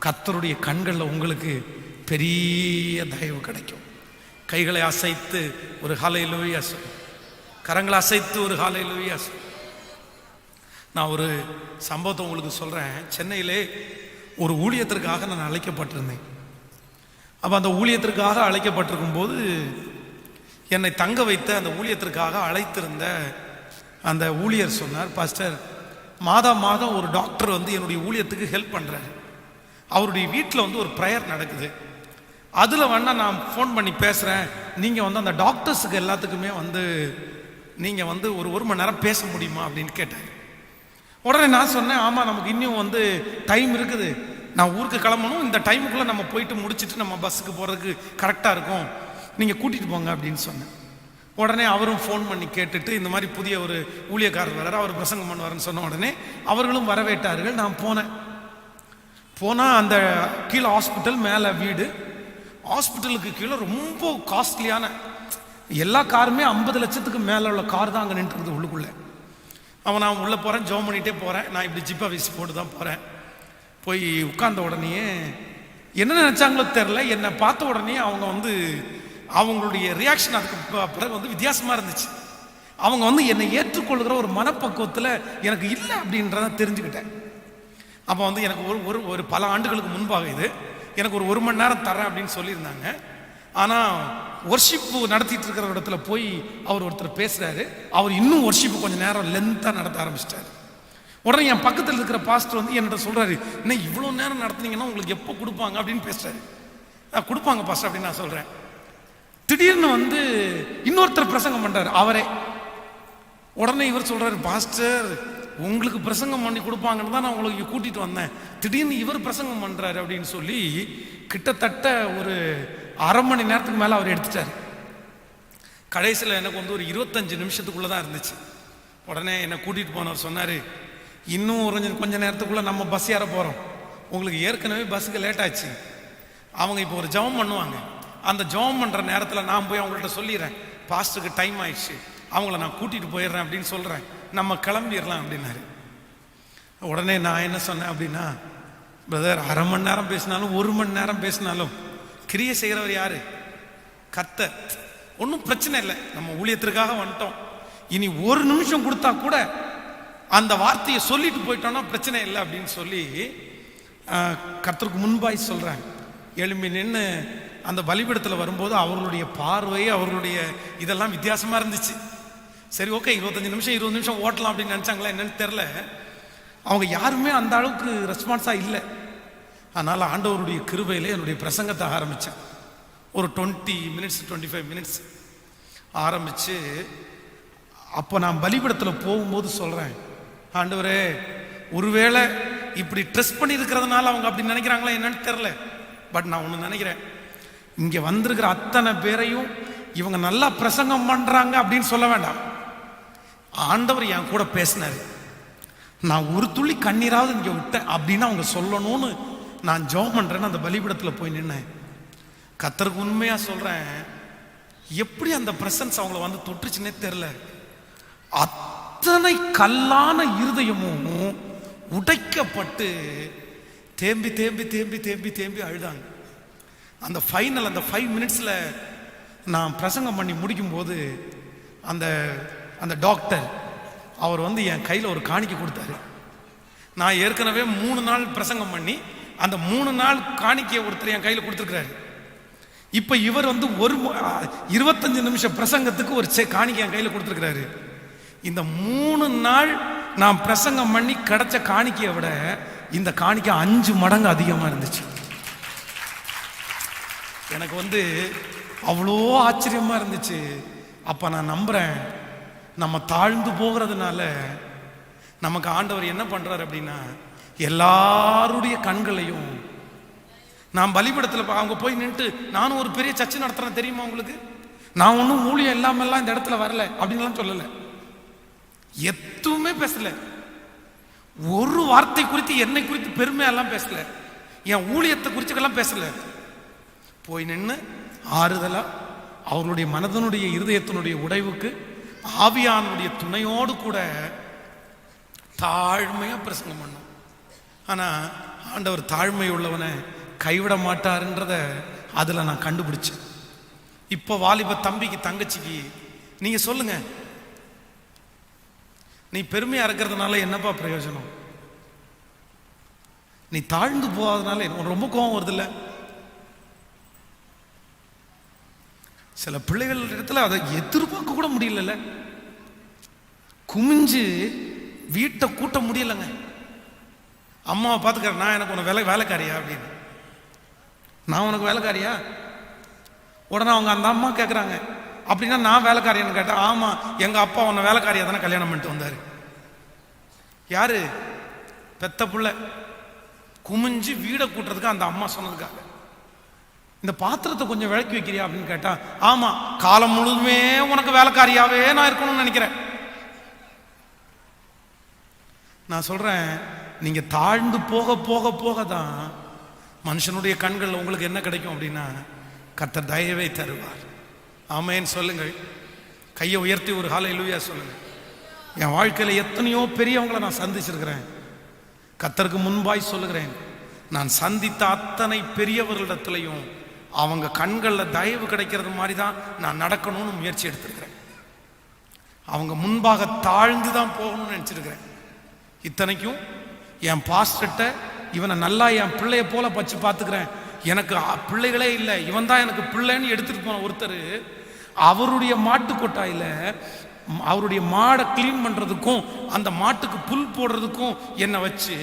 S1: கர்த்தருடைய கண்கள்ல உங்களுக்கு பெரிய தயவு கிடைக்கும். கைகளை அசைத்து ஒரு ஹல்லேலூயா சொல், கரங்களை அசைத்து ஒரு ஹல்லேலூயா சொல். நான் ஒரு சம்பவத்தை உங்களுக்கு சொல்றேன். சென்னையிலே ஒரு ஊழியத்திற்காக நான் அழைக்கப்பட்டிருந்தேன். அப்போ அந்த ஊழியத்திற்காக அழைக்கப்பட்டிருக்கும் போது என்னை தங்க வைத்த அந்த ஊழியத்திற்காக அழைத்திருந்த அந்த ஊழியர் சொன்னார், பாஸ்டர், மாதம் மாதம் ஒரு டாக்டர் வந்து என்னுடைய ஊழியத்துக்கு ஹெல்ப் பண்ணுறாரு. அவருடைய வீட்டில் வந்து ஒரு ப்ரேயர் நடக்குது. அதில் வேணா நான் ஃபோன் பண்ணி பேசுகிறேன், நீங்கள் வந்து அந்த டாக்டர்ஸுக்கு எல்லாத்துக்குமே வந்து நீங்கள் வந்து ஒரு மணி நேரம் பேச முடியுமா அப்படின்னு கேட்டார். உடனே நான் சொன்னேன், ஆமாம், நமக்கு இன்னும் வந்து டைம் இருக்குது, நான் ஊருக்கு கிளம்பணும், இந்த டைமுக்குள்ளே நம்ம போயிட்டு முடிச்சுட்டு நம்ம பஸ்ஸுக்கு போகிறதுக்கு கரெக்டாக இருக்கும், நீங்கள் கூட்டிகிட்டு போங்க அப்படின்னு சொன்னேன். உடனே அவரும் ஃபோன் பண்ணி கேட்டுட்டு, இந்த மாதிரி புதிய ஒரு ஊழியக்காரர் வர்றார், அவர் பிரசங்கம் பண்ணுவார்னு சொன்ன உடனே அவர்களும் வரவேற்றார்கள். நான் போனால் அந்த கீழே ஹாஸ்பிட்டல், மேலே வீடு. ஹாஸ்பிட்டலுக்கு கீழே ரொம்ப காஸ்ட்லியான எல்லா காருமே 50 லட்சத்துக்கு மேலே உள்ள கார் தான் அங்கே நின்றுருக்குது உள்ளுக்குள்ளே. நான் உள்ளே போகிறேன், ஜோம் பண்ணிகிட்டே போகிறேன். நான் இப்படி ஜிப்பா வீசி போட்டு தான் போகிறேன். போய் உட்கார்ந்த உடனே என்ன நினச்சாங்களோ தெரில, என்னை பார்த்த உடனே அவங்க வந்து அவங்களுடைய ரியாக்ஷன் அதுக்கு பிறகு வந்து வித்தியாசமாக இருந்துச்சு. அவங்க வந்து என்னை ஏற்றுக்கொள்கிற ஒரு மனப்பக்குவத்தில் எனக்கு இல்லை அப்படின்றத தெரிஞ்சுக்கிட்டேன். அப்போ வந்து எனக்கு ஒரு பல ஆண்டுகளுக்கு முன்பாக இது எனக்கு ஒரு மணி நேரம் தரேன் அப்படின்னு சொல்லியிருந்தாங்க. ஆனால் ஒர்ஷிப்பு நடத்திட்டு இருக்கிற இடத்துல போய் அவர் ஒருத்தர் பேசுகிறாரு. அவர் இன்னும் ஒர்ஷிப்பு கொஞ்சம் நேரம் லென்த்தாக நடத்த ஆரம்பிச்சிட்டாரு. உடனே என் பக்கத்தில் இருக்கிற பாஸ்டர் வந்து என்கிட்ட சொல்கிறாரு, இன்னும் இவ்வளோ நேரம் நடத்துனீங்கன்னா உங்களுக்கு எப்போ கொடுப்பாங்க அப்படின்னு பேசுகிறாரு. கொடுப்பாங்க பாஸ்டர் அப்படின்னு நான் சொல்கிறேன். திடீர்னு வந்து இன்னொருத்தர் பிரசங்கம் பண்ணுறாரு அவரே. உடனே இவர் சொல்கிறாரு, பாஸ்டர் உங்களுக்கு பிரசங்கம் பண்ணி கொடுப்பாங்கன்னு தான் நான் உங்களுக்கு கூட்டிகிட்டு வந்தேன், திடீர்னு இவர் பிரசங்கம் பண்ணுறாரு அப்படின்னு சொல்லி கிட்டத்தட்ட ஒரு அரை மணி நேரத்துக்கு மேலே அவர் எடுத்துட்டார். கடைசியில் எனக்கு வந்து ஒரு 25 நிமிஷத்துக்குள்ளே தான் இருந்துச்சு. உடனே என்னை கூட்டிகிட்டு போனவர் சொன்னார், இன்னும் கொஞ்சம் நேரத்துக்குள்ளே நம்ம பஸ் ஏற போகிறோம், உங்களுக்கு ஏற்கனவே பஸ்ஸுக்கு லேட் ஆச்சு, அவங்க இப்போ ஒரு ஜெபம் பண்ணுவாங்க, அந்த ஜெபம் பண்ணுற நேரத்தில் நான் போய் அவங்கள்ட்ட சொல்லிடுறேன், பாஸ்டருக்கு டைம் ஆயிடுச்சு, அவங்கள நான் கூட்டிகிட்டு போயிடுறேன் அப்படின்னு சொல்கிறேன், நம்ம கிளம்பிடலாம் அப்படின்னாரு. உடனே நான் என்ன சொன்னேன் அப்படின்னா, பிரதர், அரை மணி நேரம் பேசினாலும் 1 மணி நேரம் பேசினாலும் கிரியை செய்கிறவர் யாரு? கர்த்தர். ஒன்றும் பிரச்சனை இல்லை, நம்ம ஊழியத்திற்காக வந்துட்டோம், இனி 1 நிமிஷம் கொடுத்தா கூட அந்த வார்த்தையை சொல்லிட்டு போயிட்டோம்னா பிரச்சனை இல்லை அப்படின்னு சொல்லி கர்த்தருக்கு முன்பாய் சொல்கிறேன். எழும்பி நின்று அந்த பலிபீடத்தில் வரும்போது அவர்களுடைய பார்வை, அவர்களுடைய இதெல்லாம் வித்தியாசமாக இருந்துச்சு. சரி, ஓகே, 25 நிமிஷம் 20 நிமிஷம் ஓட்டலாம் அப்படின்னு நினச்சாங்களா என்னன்னு தெரில. அவங்க யாருமே அந்த அளவுக்கு ரெஸ்பான்ஸாக இல்லை. அதனால் ஆண்டவருடைய கிருபையிலே என்னுடைய பிரசங்கத்தை ஆரம்பித்தேன். ஒரு 20 மினிட்ஸ் 25 மினிட்ஸ் ஆரம்பித்து அப்போ நான் பலிபீடத்தில் போகும்போது சொல்றேன், ஆண்டவரே, ஒருவேளை இப்படி ட்ரெஸ் பண்ணி இருக்கிறதுனால அவங்க அப்படி நினைக்கிறாங்களா என்னன்னு தெரியல. பட் நான் ஒன்று நினைக்கிறேன், இங்க வந்திருக்கிற அத்தனை பேரையும் இவங்க நல்லா பிரசங்கம் பண்றாங்க அப்படின்னு சொல்ல வேண்டாம். ஆண்டவர் என் கூட பேசினாரு, நான் ஒரு துளி கண்ணீராவது இங்க விட்டேன் அப்படின்னு அவங்க சொல்லணும்னு நான் ஜெபம் பண்றேன்னு அந்த பலிபீடத்தில் போய் நின்னேன். கர்த்தருக்கு உண்மையா சொல்றேன், எப்படி அந்த பிரசன்ஸ் அவங்கள வந்து தொட்டுச்சுன்னே தெரியல. அத்தனை கல்லான இருதயமும் உடைக்கப்பட்டு தேம்பி தேம்பி தேம்பி தேம்பி தேம்பி அழுதாங்க. அந்த ஃபைனல், அந்த 5 மினிட்ஸ்ல நான் பிரசங்கம் பண்ணி முடிக்கும் போது அந்த அந்த டாக்டர் அவர் வந்து என் கையில் ஒரு காணிக்கை கொடுத்தாரு. நான் ஏற்கனவே 3 நாள் பிரசங்கம் பண்ணி அந்த 3 நாள் காணிக்கையை ஒருத்தர் என் கையில் கொடுத்துருக்கிறாரு. இப்ப இவர் வந்து 25 நிமிஷம் பிரசங்கத்துக்கு ஒரு காணிக்கை என் கையில் கொடுத்துருக்கிறாரு. இந்த 3 நாள் நான் பிரசங்கம் பண்ணி கிடைச்ச காணிக்கையை விட இந்த காணிக்கை 5 மடங்கு அதிகமா இருந்துச்சு. எனக்கு வந்து அவ்வளோ ஆச்சரியமா இருந்துச்சு. அப்ப நான் நம்புறேன், நம்ம தாழ்ந்து போகிறதுனால நமக்கு ஆண்டவர் என்ன பண்றாரு அப்படின்னா, எல்லாருடைய கண்களையும் நான் பலிபீடத்தில் அவங்க போய் நின்று, நானும் ஒரு பெரிய சர்ச்சை நடத்துறேன் தெரியுமா உங்களுக்கு, நான் ஒன்றும் ஊழியம் இல்லாமல்லாம் இந்த இடத்துல வரல அப்படின்லாம் சொல்லலை, எதுவுமே பேசல, ஒரு வார்த்தை குறித்து என்னை குறித்து பெருமையெல்லாம் பேசல, என் ஊழியத்தை குறிச்சுக்கெல்லாம் பேசல. போய் நின்று ஆறுதலா அவர்களுடைய மனதனுடைய இருதயத்தினுடைய உடைவுக்கு ஆவியானுடைய துணையோடு கூட தாழ்மையா பிரசங்கம் பண்ணும். ஆனா ஆண்டவர் தாழ்மை உள்ளவனை கைவிட மாட்டாருன்றத அதுல நான் கண்டுபிடிச்சேன். இப்ப வாலிப தம்பிக்கு தங்கச்சிக்கு நீங்க சொல்லுங்க, நீ பெருமையா இருக்கிறதுனால என்னப்பா பிரயோஜனம்? நீ தாழ்ந்து போகாதனால ரொம்ப கோபம் வருது இல்ல? சில பிள்ளைகள் இடத்துல அதை எதிர்பார்க்க கூட முடியல, குமிஞ்சு வீட்டை கூட்ட முடியலங்க. அம்மாவை பார்த்துக்கிறேன், நான் எனக்கு உனக்கு வேலைக்காரியா அப்படின்னு, நான் உனக்கு வேலைக்காரியா? உடனே அவங்க அந்த அம்மா கேட்குறாங்க, அப்படின்னா நான் வேலைக்காரியான்னு கேட்டேன். ஆமா, எங்க அப்பா உன்னை வேலைக்காரியா தானே கல்யாணம் பண்ணிட்டு வந்தாரு. யாரு? பெத்த புள்ள குமிஞ்சு வீடை கூட்டுறதுக்கு அந்த அம்மா சொன்னதுக்காக. இந்த பாத்திரத்தை கொஞ்சம் விளக்கி வைக்கிறியா அப்படின்னு கேட்டா, ஆமா, காலம் முழுதுமே உனக்கு வேலைக்காரியாவே நான் இருக்கணும்னு நினைக்கிறேன். நான் சொல்றேன், நீங்க தாழ்ந்து போக போக போக தான் மனுஷனுடைய கண்கள் உங்களுக்கு என்ன கிடைக்கும் அப்படின்னா, கர்த்தர் தயவை தருவார். ஆமேன்னு சொல்லுங்கள். கையை உயர்த்தி ஒரு ஹல்லேலூயா சொல்லுங்க. என் வாழ்க்கையில எத்தனையோ பெரியவங்களை நான் சந்திச்சிருக்கிறேன். கர்த்தருக்கு முன்பாய் சொல்லுகிறேன், நான் சந்தித்த அத்தனை பெரியவர்களிடத்திலையும் அவங்க கண்களில் தயவு கிடைக்கிறது மாதிரி தான் நான் நடக்கணும்னு முயற்சி எடுத்திருக்கிறேன். அவங்க முன்பாக தாழ்ந்து தான் போகணும்னு நினச்சிருக்கிறேன். இத்தனைக்கும் என் பாஸ்டர்கிட்ட இவனை நல்லா என் பிள்ளைய போல பச்சு பார்த்துக்கிறேன், எனக்கு பிள்ளைகளே இல்லை, இவன் தான் எனக்கு பிள்ளைன்னு எடுத்துட்டு போன ஒருத்தர் அவருடைய மாட்டு கொட்டாயில் அவருடைய மாடை கிளீன் பண்றதுக்கும் அந்த மாட்டுக்கு புல் போடுறதுக்கும் என்னை வச்சு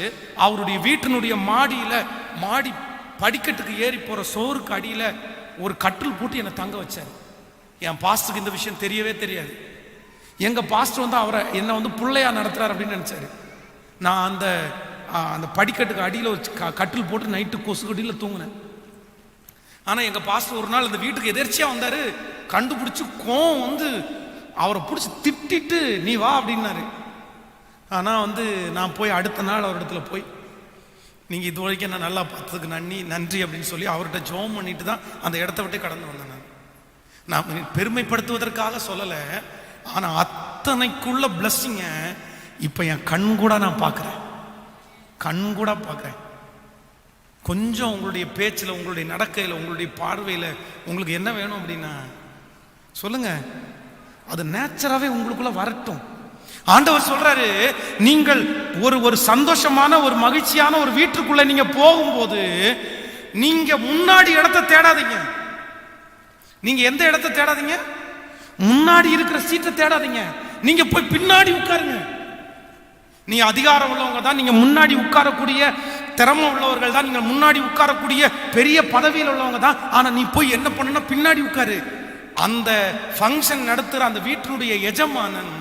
S1: அவருடைய வீட்டினுடைய மாடி படிக்கட்டுக்கு ஏறி போற சோறுக்கு அடியில ஒரு கட்டில் போட்டு என்னை தங்க வச்சார். என் பாஸ்டருக்கு இந்த விஷயம் தெரியவே தெரியாது. எங்க பாஸ்டர் வந்து அவரை என்னை வந்து பிள்ளையா நடத்துறாரு அப்படின்னு நினைச்சாரு. நான் அந்த படிக்கட்டுக்கு அடியில் வச்சு கட்டில் போட்டு நைட்டு கொசுக்கடியில் தூங்கினேன். ஆனா எங்க பாஸ்டர் ஒரு நாள் அந்த வீட்டுக்கு எதிர்ச்சியா வந்தாரு. கண்டுபிடிச்சு கோவம் வந்து அவரை பிடிச்சி திட்டிட்டு நீ வா அப்படின்னாரு. ஆனா வந்து நான் போய் அடுத்த நாள் அவரிடத்துல போய், நீங்க இது வரைக்கும் என்ன நல்லா பார்த்ததுக்கு நன்றி அப்படின்னு சொல்லி அவர்கிட்ட ஜெபம் பண்ணிட்டு தான் அந்த இடத்த விட்டு கடந்து வந்தேன். நான் பெருமைப்படுத்துவதற்காக சொல்லல, ஆனா அத்தனைக்குள்ள பிளஸ்ஸிங்க இப்ப என் கண் கூட நான் பார்க்கிறேன். கொஞ்சம் உங்களுடைய பேச்சில், உங்களுடைய நடக்கையில், உங்களுடைய பார்வையில் உங்களுக்கு என்ன வேணும் அப்படின்னா சொல்லுங்க, அது நேச்சராகவே உங்களுக்குள்ள வரட்டும். ஆண்டவர் சொல்றாரு, நீங்கள் ஒரு சந்தோஷமான ஒரு மகிழ்ச்சியான ஒரு வீட்டுக்குள்ள நீங்க போகும்போது நீங்க முன்னாடி இடத்தை தேடாதீங்க. நீங்க எந்த இடத்தை தேடாதீங்க? முன்னாடி இருக்கிற சீட்டை தேடாதீங்க. நீங்க போய் பின்னாடி உட்காருங்க. நீங்க அதிகாரம் உள்ளவங்க தான், நீங்க முன்னாடி உட்காரக்கூடிய திறமை உள்ளவர்கள் தான், நீங்க முன்னாடி உட்காரக்கூடிய பெரிய பதவியில் உள்ளவங்க தான். ஆனா நீ போய் என்ன பண்ணணும்? பின்னாடி உட்காரு. அந்த ஃபங்க்ஷன் நடத்துற அந்த வீட்டினுடைய எஜமானன்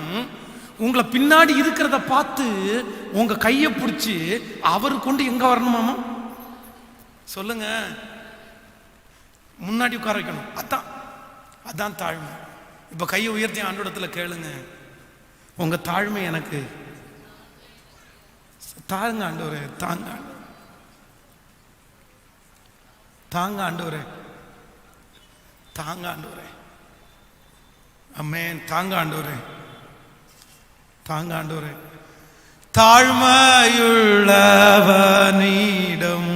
S1: உங்களை பின்னாடி இருக்கிறத பார்த்து உங்க கையை பிடிச்சி அவரு கொண்டு எங்க வரணுமாமா சொல்லுங்க, முன்னாடி உட்கார வைக்கணும். அதான் தாழ்மை. இப்ப கையை உயர்த்தி ஆண்டோடத்துல கேளுங்க, உங்க தாழ்மை எனக்கு தாங்க ஆண்டவரே, தாங்க ஆண்டவரே, தாங்க ஆண்டவரே, ஆமென். தாங்க ஆண்டவரே, தாங்க ஆண்டவரே. தாழ்மையுள்ளவனிடம்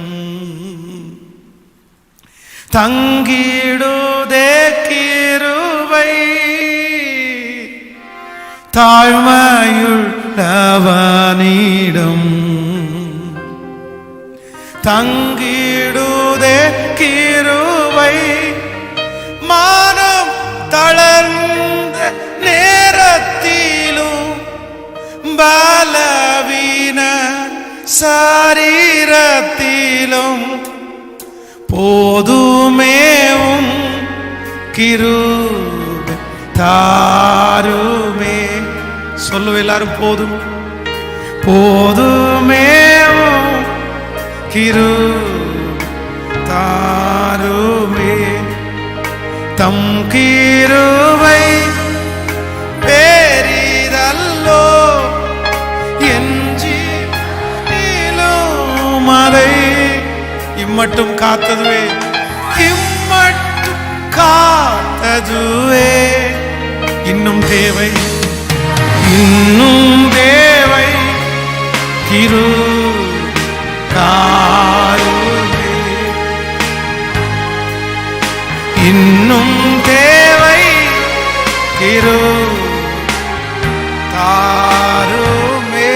S1: தங்கிடுதே கிருபை, தாழ்மையுள்ளவனிடம் தங்கிடுதே கிருபை, மானம் தளர்ந்த நேரத்திலும் பலவீன சரீரத்திலும் போதுமேவும் கிருபை தாருமே. சொல்லுவோம் எல்லாரும், போதும் போதுமேவும் கிருபை தாருமே. தம் கிருபை பேரிதல்லோ என் ஜீவனிலும் அதை இம்மட்டும் காத்ததுவே, இம்மட்டும் காத்ததுவே. இன்னும் தேவை, இன்னும் தேவை கிருபை தாருமே. இன்னும் தேவை கிருபை தாருமே.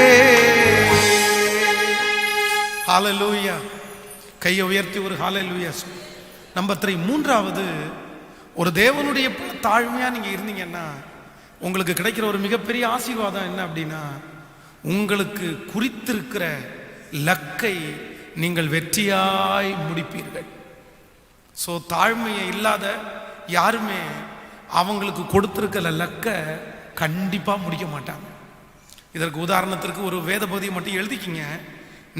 S1: ஹல்லேலூயா. கையை உயர்த்தி ஒரு ஹல்லேலூயா. நம்பர் 3, மூன்றாவது, ஒரு தேவனுடைய தாழ்மையா நீங்க இருந்தீங்கன்னா உங்களுக்கு கிடைக்கிற ஒரு மிகப்பெரிய ஆசீர்வாதம் என்ன அப்படின்னா, உங்களுக்கு குறித்திருக்கிற லக்கை நீங்கள் வெற்றியாய் முடிப்பீர்கள். ஸோ தாழ்மையை இல்லாத யாருமே அவங்களுக்கு கொடுத்திருக்கிற லக்கை கண்டிப்பா முடிக்க மாட்டாங்க. இதற்கு உதாரணத்திற்கு ஒரு வேத பகுதியை மட்டும் எழுதிக்கிங்க.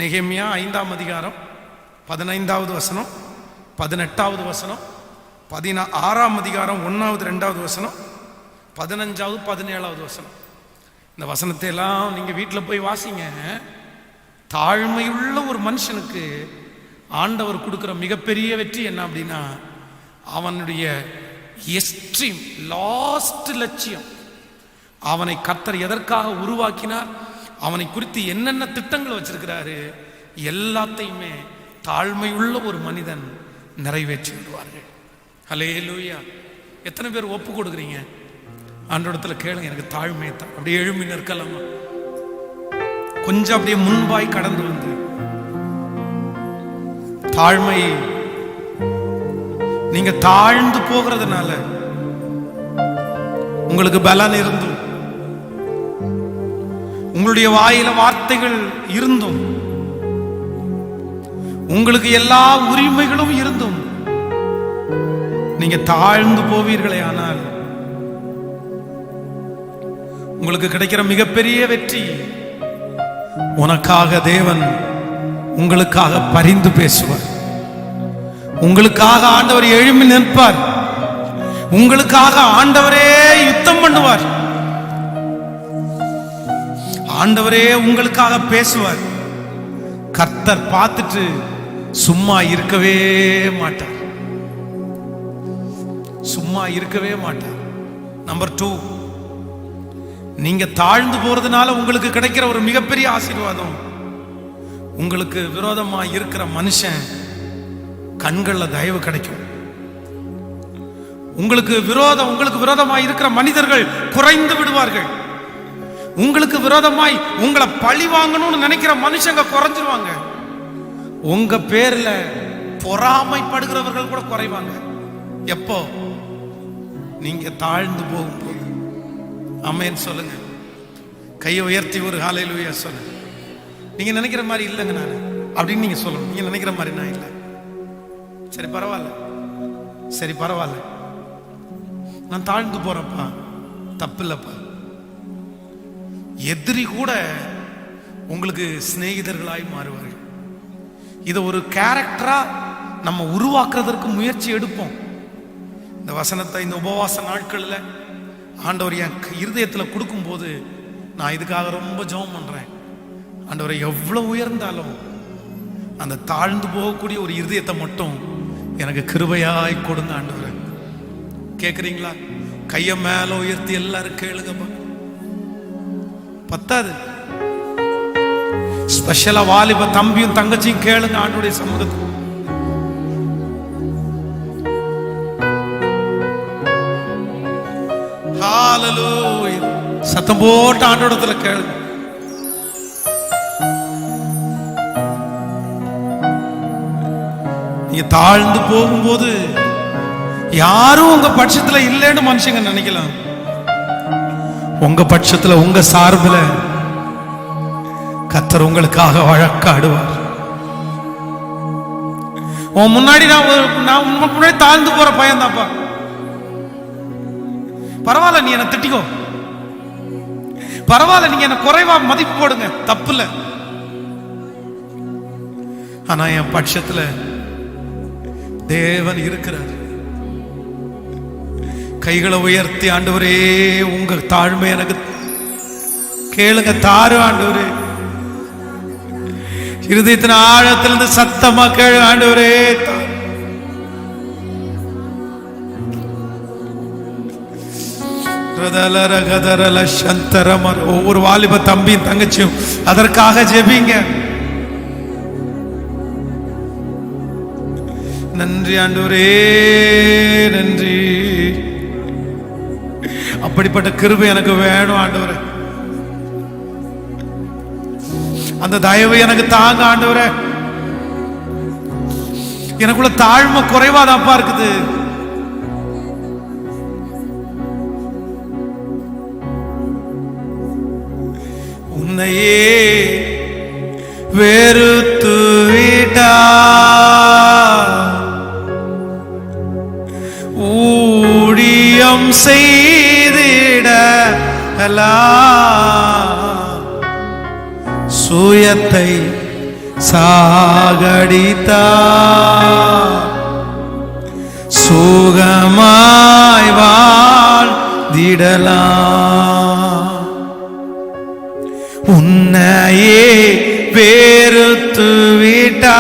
S1: நெகேமியா 5ஆம் அதிகாரம் 15வது வசனம், 18வது வசனம், 16ஆம் அதிகாரம் 1வது 2வது வசனம், 15வது 17வது வசனம். இந்த வசனத்தை எல்லாம் நீங்க வீட்டில் போய் வாசிங்க. தாழ்மையுள்ள ஒரு மனுஷனுக்கு ஆண்டவர் கொடுக்கிற மிகப்பெரிய வெற்றி என்ன அப்படின்னா, அவனுடைய எக்ஸ்ட்ரீம் லாஸ்ட் லட்சியம், அவனை கர்த்தர் எதற்காக உருவாக்கினார், அவனை குறித்து என்னென்ன திட்டங்கள் வச்சிருக்கிறாரு, எல்லாத்தையுமே தாழ்மையுள்ள ஒரு மனிதன் நிறைவேற்றி விடுவார்கள். ஹல்லேலூயா. எத்தனை பேர் ஒப்பு கொடுக்குறீங்க? ஆண்டவரிடத்துல கேளுங்க, எனக்கு தாழ்மையை தான். அப்படியே எழும்பி நிற்கலாமா? கொஞ்சம் அப்படியே முன்பாய் கடந்து வந்து தாழ்மை, நீங்க தாழ்ந்து போகிறதுனால உங்களுக்கு பலன் இருந்தும், உங்களுடைய வாயில வார்த்தைகள் இருந்தும், உங்களுக்கு எல்லா உரிமைகளும் இருந்தும் நீங்க தாழ்ந்து போவீர்களே ஆனால் உங்களுக்கு கிடைக்கிற மிகப்பெரிய வெற்றி, உனக்காக தேவன் உங்களுக்காக பரிந்து பேசுவார். உங்களுக்காக ஆண்டவர் எழும்பி நிற்பார். உங்களுக்காக ஆண்டவரே யுத்தம் பண்ணுவார். ஆண்டவரே உங்களுக்காக பேசுவார். கர்த்தர் பார்த்துட்டு சும்மா இருக்கவே மாட்டார். சும்மா இருக்கவே மாட்டார். நம்பர் 2, நீங்க தாழ்ந்து போறதுனால உங்களுக்கு கிடைக்கிற ஒரு மிகப்பெரிய ஆசீர்வாதம், உங்களுக்கு விரோதமா இருக்கிற மனுஷன் கண்கள்ல தயவு கிடைக்கும். உங்களுக்கு விரோதமாய் இருக்கிற மனிதர்கள் குறைந்து விடுவார்கள். உங்களுக்கு விரோதமாய் உங்களை பழி வாங்கணும்னு நினைக்கிற மனுஷங்க குறைஞ்சிருவாங்க. உங்க பேர்ல பொறாமைப்படுகிறவர்கள் கூட குறைவாங்க. எப்போ? நீங்க தாழ்ந்து போகும்போது. ஆமென் சொல்லுங்க. கையை உயர்த்தி ஒரு ஹல்லேலூயா சொல்லுங்க. நீங்க நினைக்கிற மாதிரி இல்லைங்க நான் அப்படின்னு நீங்க சொல்லணும். நீங்க நினைக்கிற மாதிரி நான் இல்லை. சரி பரவாயில்ல, சரி பரவாயில்ல. நான் தாழ்ந்து போறப்பா, தப்பில்லப்பா. எதிரி கூட உங்களுக்கு சிநேகிதர்களாய் மாறுவார்கள். இதை ஒரு கேரக்டரா நம்ம உருவாக்குறதற்கு முயற்சி எடுப்போம். இந்த வசனத்தை இந்த உபவாச நாட்களில் ஆண்டவர் என் இருதயத்தில் கொடுக்கும்போது நான் இதுக்காக ரொம்ப ஜெபம் பண்றேன். ஆண்டவரை எவ்வளவு உயர்ந்தாலும் அந்த தாழ்ந்து போகக்கூடிய ஒரு இருதயத்தை மட்டும் எனக்கு கிருபையாய் கொடுங்க ஆண்டவரை. கேட்குறீங்களா? கையை மேல உயர்த்தி எல்லாரும் கேளுங்கப்பா. பத்தாது, ஸ்பெஷலா வாலிப தம்பியும் தங்கச்சியும் கேளுங்க ஆண்டவருடைய சமூகத்துக்கு. ஹalleluya. சத்தம் போட்டு ஆண்டவரத்துல கேளுங்க. நீங்க தாழ்ந்து போகும்போது யாரும் உங்க பட்சத்துல இல்லைன்னு மனுஷங்க நினைக்கலாம். உங்க பட்சத்துல உங்க சார்பில் கர்த்தர் உங்களுக்காக வழக்காடுவார். உன் முன்னாடி நான் முன்னாடி தாழ்ந்து போற பையன் தான்ப்பா. பரவாயில்ல, நீ என்ன திட்டிக்கோ, பரவாயில்ல, நீங்க என்ன குறைவா மதிப்பு போடுங்க, தப்பு இல்ல. ஆனா என் பட்சத்துல தேவன் இருக்கிறார். கைகளை உயர்த்தி ஆண்டவரே உங்க தாழ்மை எனக்கு கேளுங்க, தாரு ஆண்டவரே. இருதயத்தின் ஆழத்திலிருந்து சத்தமா கேளு ஆண்டவரே. ஒவ்வொரு வாலிப தம்பியும் தங்கச்சியும் அதற்காக ஜெபிங்க. நன்றி ஆண்டவரே, நன்றி. அப்படிப்பட்ட கிருபை எனக்கு வேணும் ஆண்டவரே. அந்த தயவு எனக்கு தாங்க ஆண்டவரே. எனக்குள்ள தாழ்மை குறைவாதாப்பா இருக்குது. உன்னையே வெறுத்து விட்டா ஊழியம் செய்திட சுயத்தை சாகடித்தா சுகமாய் வாழ்ந்திடலாம். உன்னையே வெறுத்து விட்டா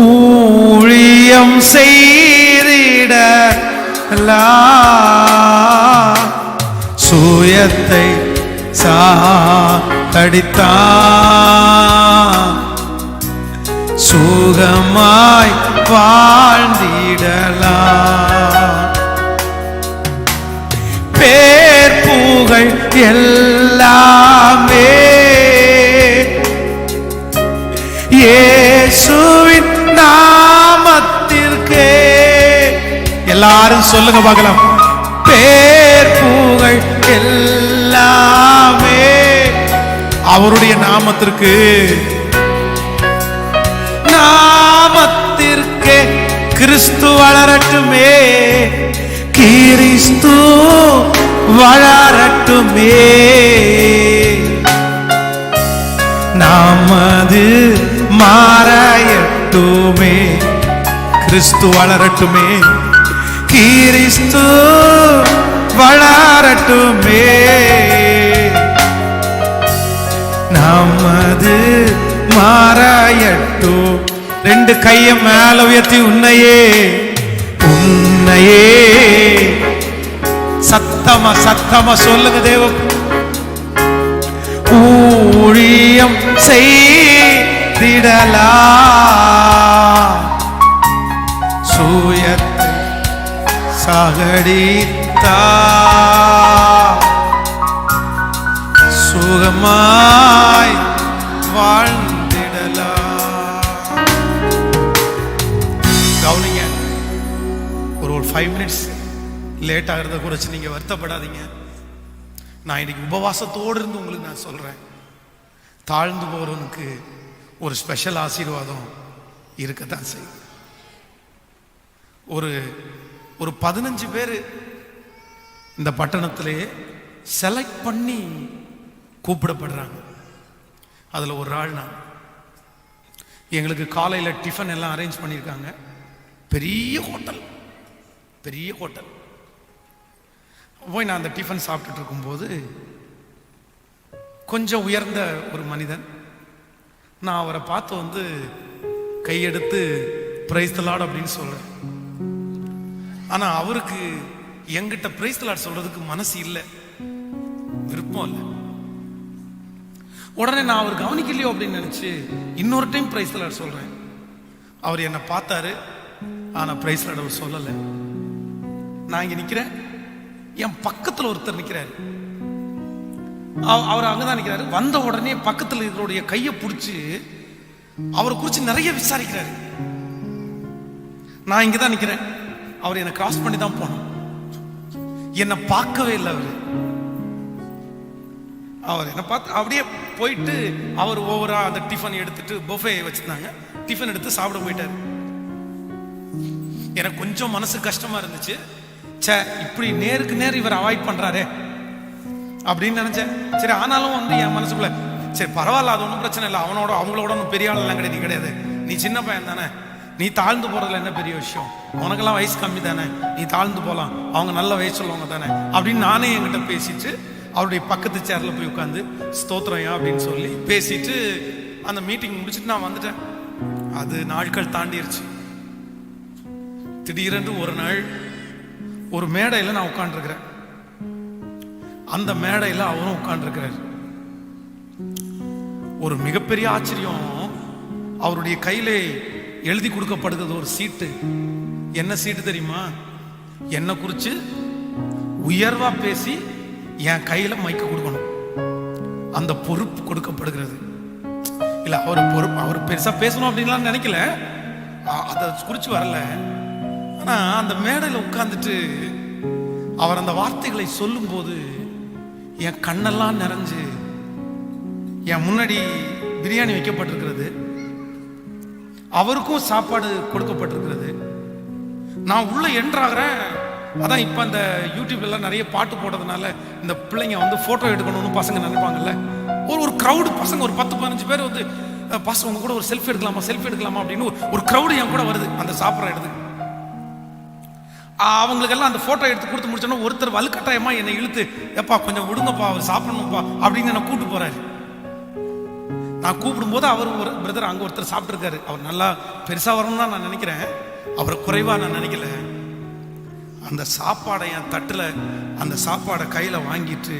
S1: ஊழியம் செய்திட சுயத்தை சாகடித்தா சுகமாய் வாழ்ந்திடலாம். பேர் புகழ் எல்லாமே இயேசுவின் நாமத்திற்கே. எல்லாரும் சொல்லுங்க பார்க்கலாம். பேர் புகழ் எல்லாமே அவருடைய நாமத்திற்கு, நாமத்திற்கே. கிறிஸ்து வளரட்டுமே, கிறிஸ்து வளரட்டுமே, நமது மாறட்டுமே. கிறிஸ்து வளரட்டுமே, கிறிஸ்து வளரட்டுமே, நமது மாறட்டும். ரெண்டு கையை மேல உயர்த்தி உன்னையே உன்னையே சத்தமா சத்தமா சொல்லுங்க. தேவ ஊழியம் செய்திடலா சுயத்தை சாகடித்தா சுகமாய் வாழ்ந்திடலா. கவனிங்க, ஒரு 5 மினிட்ஸ் லேட் ஆகிறத குறித்து நீங்க வருத்தப்படாதீங்க. நான் இன்னைக்கு உபவாசத்தோடு இருந்து உங்களுக்கு நான் சொல்றேன், தாழ்ந்து போறவனுக்கு ஒரு ஸ்பெஷல் ஆசீர்வாதம் இருக்கத்தான் செய்யும். ஒரு ஒரு 15 பேர் இந்த பட்டணத்திலே செலக்ட் பண்ணி கூப்பிடப்படுறாங்க. அதில் ஒரு ஆள் நான். எங்களுக்கு காலையில் டிஃபன் எல்லாம் அரேஞ்ச் பண்ணியிருக்காங்க. பெரிய ஹோட்டல், பெரிய ஹோட்டல். போய் நான் அந்த டிஃபன் சாப்பிட்டுட்டு இருக்கும்போது கொஞ்சம் உயர்ந்த ஒரு மனிதன், நான் அவரை பார்த்து கையெடுத்து பிரைஸ் தி லார்ட் அப்படின்னு சொல்றேன். ஆனா அவருக்கு எங்கிட்ட பிரைஸ் தி லார்ட் சொல்றதுக்கு மனசு இல்லை, விருப்பம் இல்லை. உடனே நான் அவர் கவனிக்கலையோ அப்படின்னு நினைச்சு இன்னொரு டைம் பிரைஸ் தி லார்ட் சொல்றேன். அவர் என்னை பார்த்தாரு, ஆனா பிரைஸ் தி லார்ட் அவர் சொல்லலை. நான் இங்க நிக்கிறேன், என் பக்கத்துல ஒருத்தர் நிக்கிறாரு. அவர் அங்கதான் நிக்கிறாரு. வந்த உடனே பக்கத்துல இருக்கிறோடைய கையை பிடிச்சு அவரை குறிச்சு நிறைய விசாரிக்கிறாரு. நான் இங்கதான் நிக்கிறேன், அவர் என்னை கிராஸ் பண்ணி தான் போனோம். என்னை பார்க்கவே இல்லை. அவர் என்னை பார்த்து அப்படியே போயிட்டு அவர் ஓவரா அந்த டிஃபன் எடுத்துட்டு புஃபே வச்சிருந்தாங்க, டிஃபன் எடுத்து சாப்பிட போயிட்டாரு. எனக்கு கொஞ்சம் மனசு கஷ்டமா இருந்துச்சு. சே, இப்படி நேருக்கு நேர் இவர் அவாய்ட் பண்றாரே அப்படின்னு நினைச்சேன். சரி, ஆனாலும் என் மனசுக்குள்ள சரி பரவாயில்ல, அது ஒன்றும் பிரச்சனை இல்லை, அவங்களோட ஒன்றும் பெரிய ஆள் எல்லாம் கிடையாது, நீ சின்ன பையன் தானே, நீ தாழ்ந்து போறதுல என்ன பெரிய விஷயம், உனக்கெல்லாம் வயசு கம்மி தானே, நீ தாழ்ந்து போலாம், அவங்க நல்ல வயசு உள்ளவங்க தானே அப்படின்னு நானே என்கிட்ட பேசிட்டு அவருடைய பக்கத்து சேர்ல போய் உட்காந்து ஸ்தோத்திரம் அப்படின்னு சொல்லி பேசிட்டு அந்த மீட்டிங் முடிச்சுட்டு நான் வந்துட்டேன். அது நாட்கள் தாண்டிருச்சு. திடீரென்று ஒரு நாள் ஒரு மேடையில் நான் உட்காந்துருக்கிறேன். அந்த மேடையில் அவரும் உட்காந்துருக்கிறார். ஒரு மிகப்பெரிய ஆச்சரியம், அவருடைய கையிலே எழுதி கொடுக்கப்படுகிறது ஒரு சீட்டு. என்ன சீட்டு தெரியுமா? என்ன குறிச்சு உயர்வா பேசி என் கையில மைக்க கொடுக்கணும், அந்த பொறுப்பு கொடுக்கப்படுகிறது. இல்ல அவர் பெருசா பேசணும் அப்படின்லாம் நினைக்கல, அதை குறிச்சு வரல. ஆனா அந்த மேடையில் உட்கார்ந்துட்டு அவர் அந்த வார்த்தைகளை சொல்லும் போது என் கண்ணெல்லாம் நிறைஞ்சு, என் முன்னாடி பிரியாணி வைக்கப்பட்டிருக்கிறது, அவருக்கும் சாப்பாடு கொடுக்கப்பட்டிருக்கிறது. நான் உள்ள என்ட்ராகிறேன். அதான் இப்ப அந்த யூடியூப்ல எல்லாம் நிறைய பாட்டு போடுறதுனால இந்த பிள்ளைங்க போட்டோ எடுக்கணும்னு பசங்க நினைப்பாங்கல்ல. ஒரு கிரௌடு பசங்க, ஒரு 10-15 பேர் பசங்க உங்க கூட ஒரு செல்ஃபி எடுக்கலாமா அப்படின்னு ஒரு கிரௌடு என் கூட வருது அந்த சாப்பிட்ற இடத்துக்கு. அவங்களுக்கெல்லாம் அந்த போட்டோ எடுத்து கொடுத்து முடிச்சோன்னா ஒருத்தர் வலுக்கட்டாயமா என்னை இழுத்து, எப்பா கொஞ்சம் விடுங்கப்பா, அவர் சாப்பிடணும்ப்பா அப்படின்னு என்ன கூப்பிட்டு போறாரு. நான் கூப்பிடும் போது அவர் ஒரு பிரதர் அங்க ஒருத்தர் சாப்பிட்டு இருக்காரு. அவர் நல்லா பெருசா வரணும்னு தான் நான் நினைக்கிறேன், அவரை குறைவா நான் நினைக்கல. அந்த சாப்பாடை என் தட்டுல அந்த சாப்பாடை கையில வாங்கிட்டு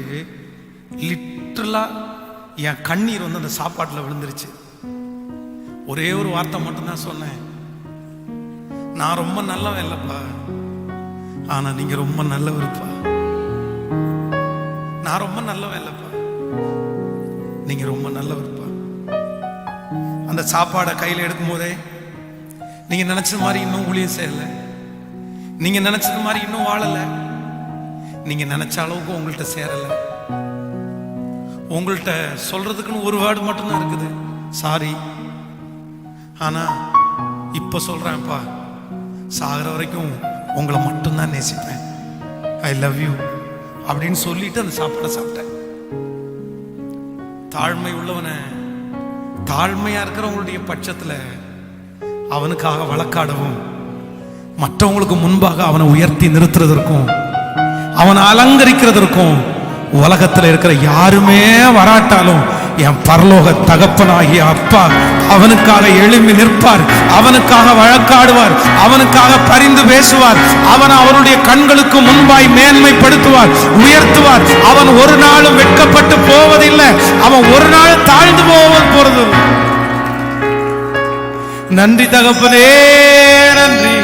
S1: லிட்டரலா என் கண்ணீர் அந்த சாப்பாட்டுல விழுந்துருச்சு. ஒரே ஒரு வார்த்தை மட்டும்தான் சொன்னேன், நான் ரொம்ப நல்லவன் இல்லப்பா, ஆனா நீங்க ரொம்ப நல்லவருப்பா. நான் ரொம்ப நல்லவன் இல்லப்பா, நீங்க ரொம்ப நல்லவருப்பா. அந்த சாப்பாடை கையில எடுக்கும் போதே நீங்க நினைச்சது மாதிரி இன்னும் ஊழியம் செய்யல, நீங்க நினைச்சது மாதிரி இன்னும் வாழல, நீங்க நினைச்ச அளவுக்கு உங்கள்கிட்ட சேரல. உங்கள்கிட்ட சொல்றதுக்குன்னு ஒரு வேர்டு மட்டும்தான் இருக்குது, சாரி. ஆனா இப்ப சொல்றேன்ப்பா, சாகிற வரைக்கும் உங்களை மட்டும்தான் நேசிப்பேன், ஐ லவ் யூ அப்படின்னு சொல்லிட்டு அந்த சாப்பாடை சாப்பிட்டேன். தாழ்மை உள்ளவனை, தாழ்மையா இருக்கிறவங்களுடைய பட்சத்துல அவனுக்காக வழக்காடவும், மற்றவங்களுக்கு முன்பாக அவனை உயர்த்தி நிறுத்துறதற்கும், அவனை அலங்கரிக்கிறதற்கும் உலகத்தில் இருக்கிற யாருமே வராட்டாலும் என் பரலோக தகப்பனாகிய அப்பா அவனுக்காக எழும்பி நிற்பார், அவனுக்காக வழக்காடுவார், அவனுக்காக பரிந்து பேசுவார், அவன் அவருடைய கண்களுக்கு முன்பாய் மேன்மைப்படுத்துவார், உயர்த்துவார். அவன் ஒரு நாளும் வெட்கப்பட்டு போவதில்லை, அவன் ஒரு நாள் தாழ்ந்து போறது. நன்றி தகப்பனே, நன்றி.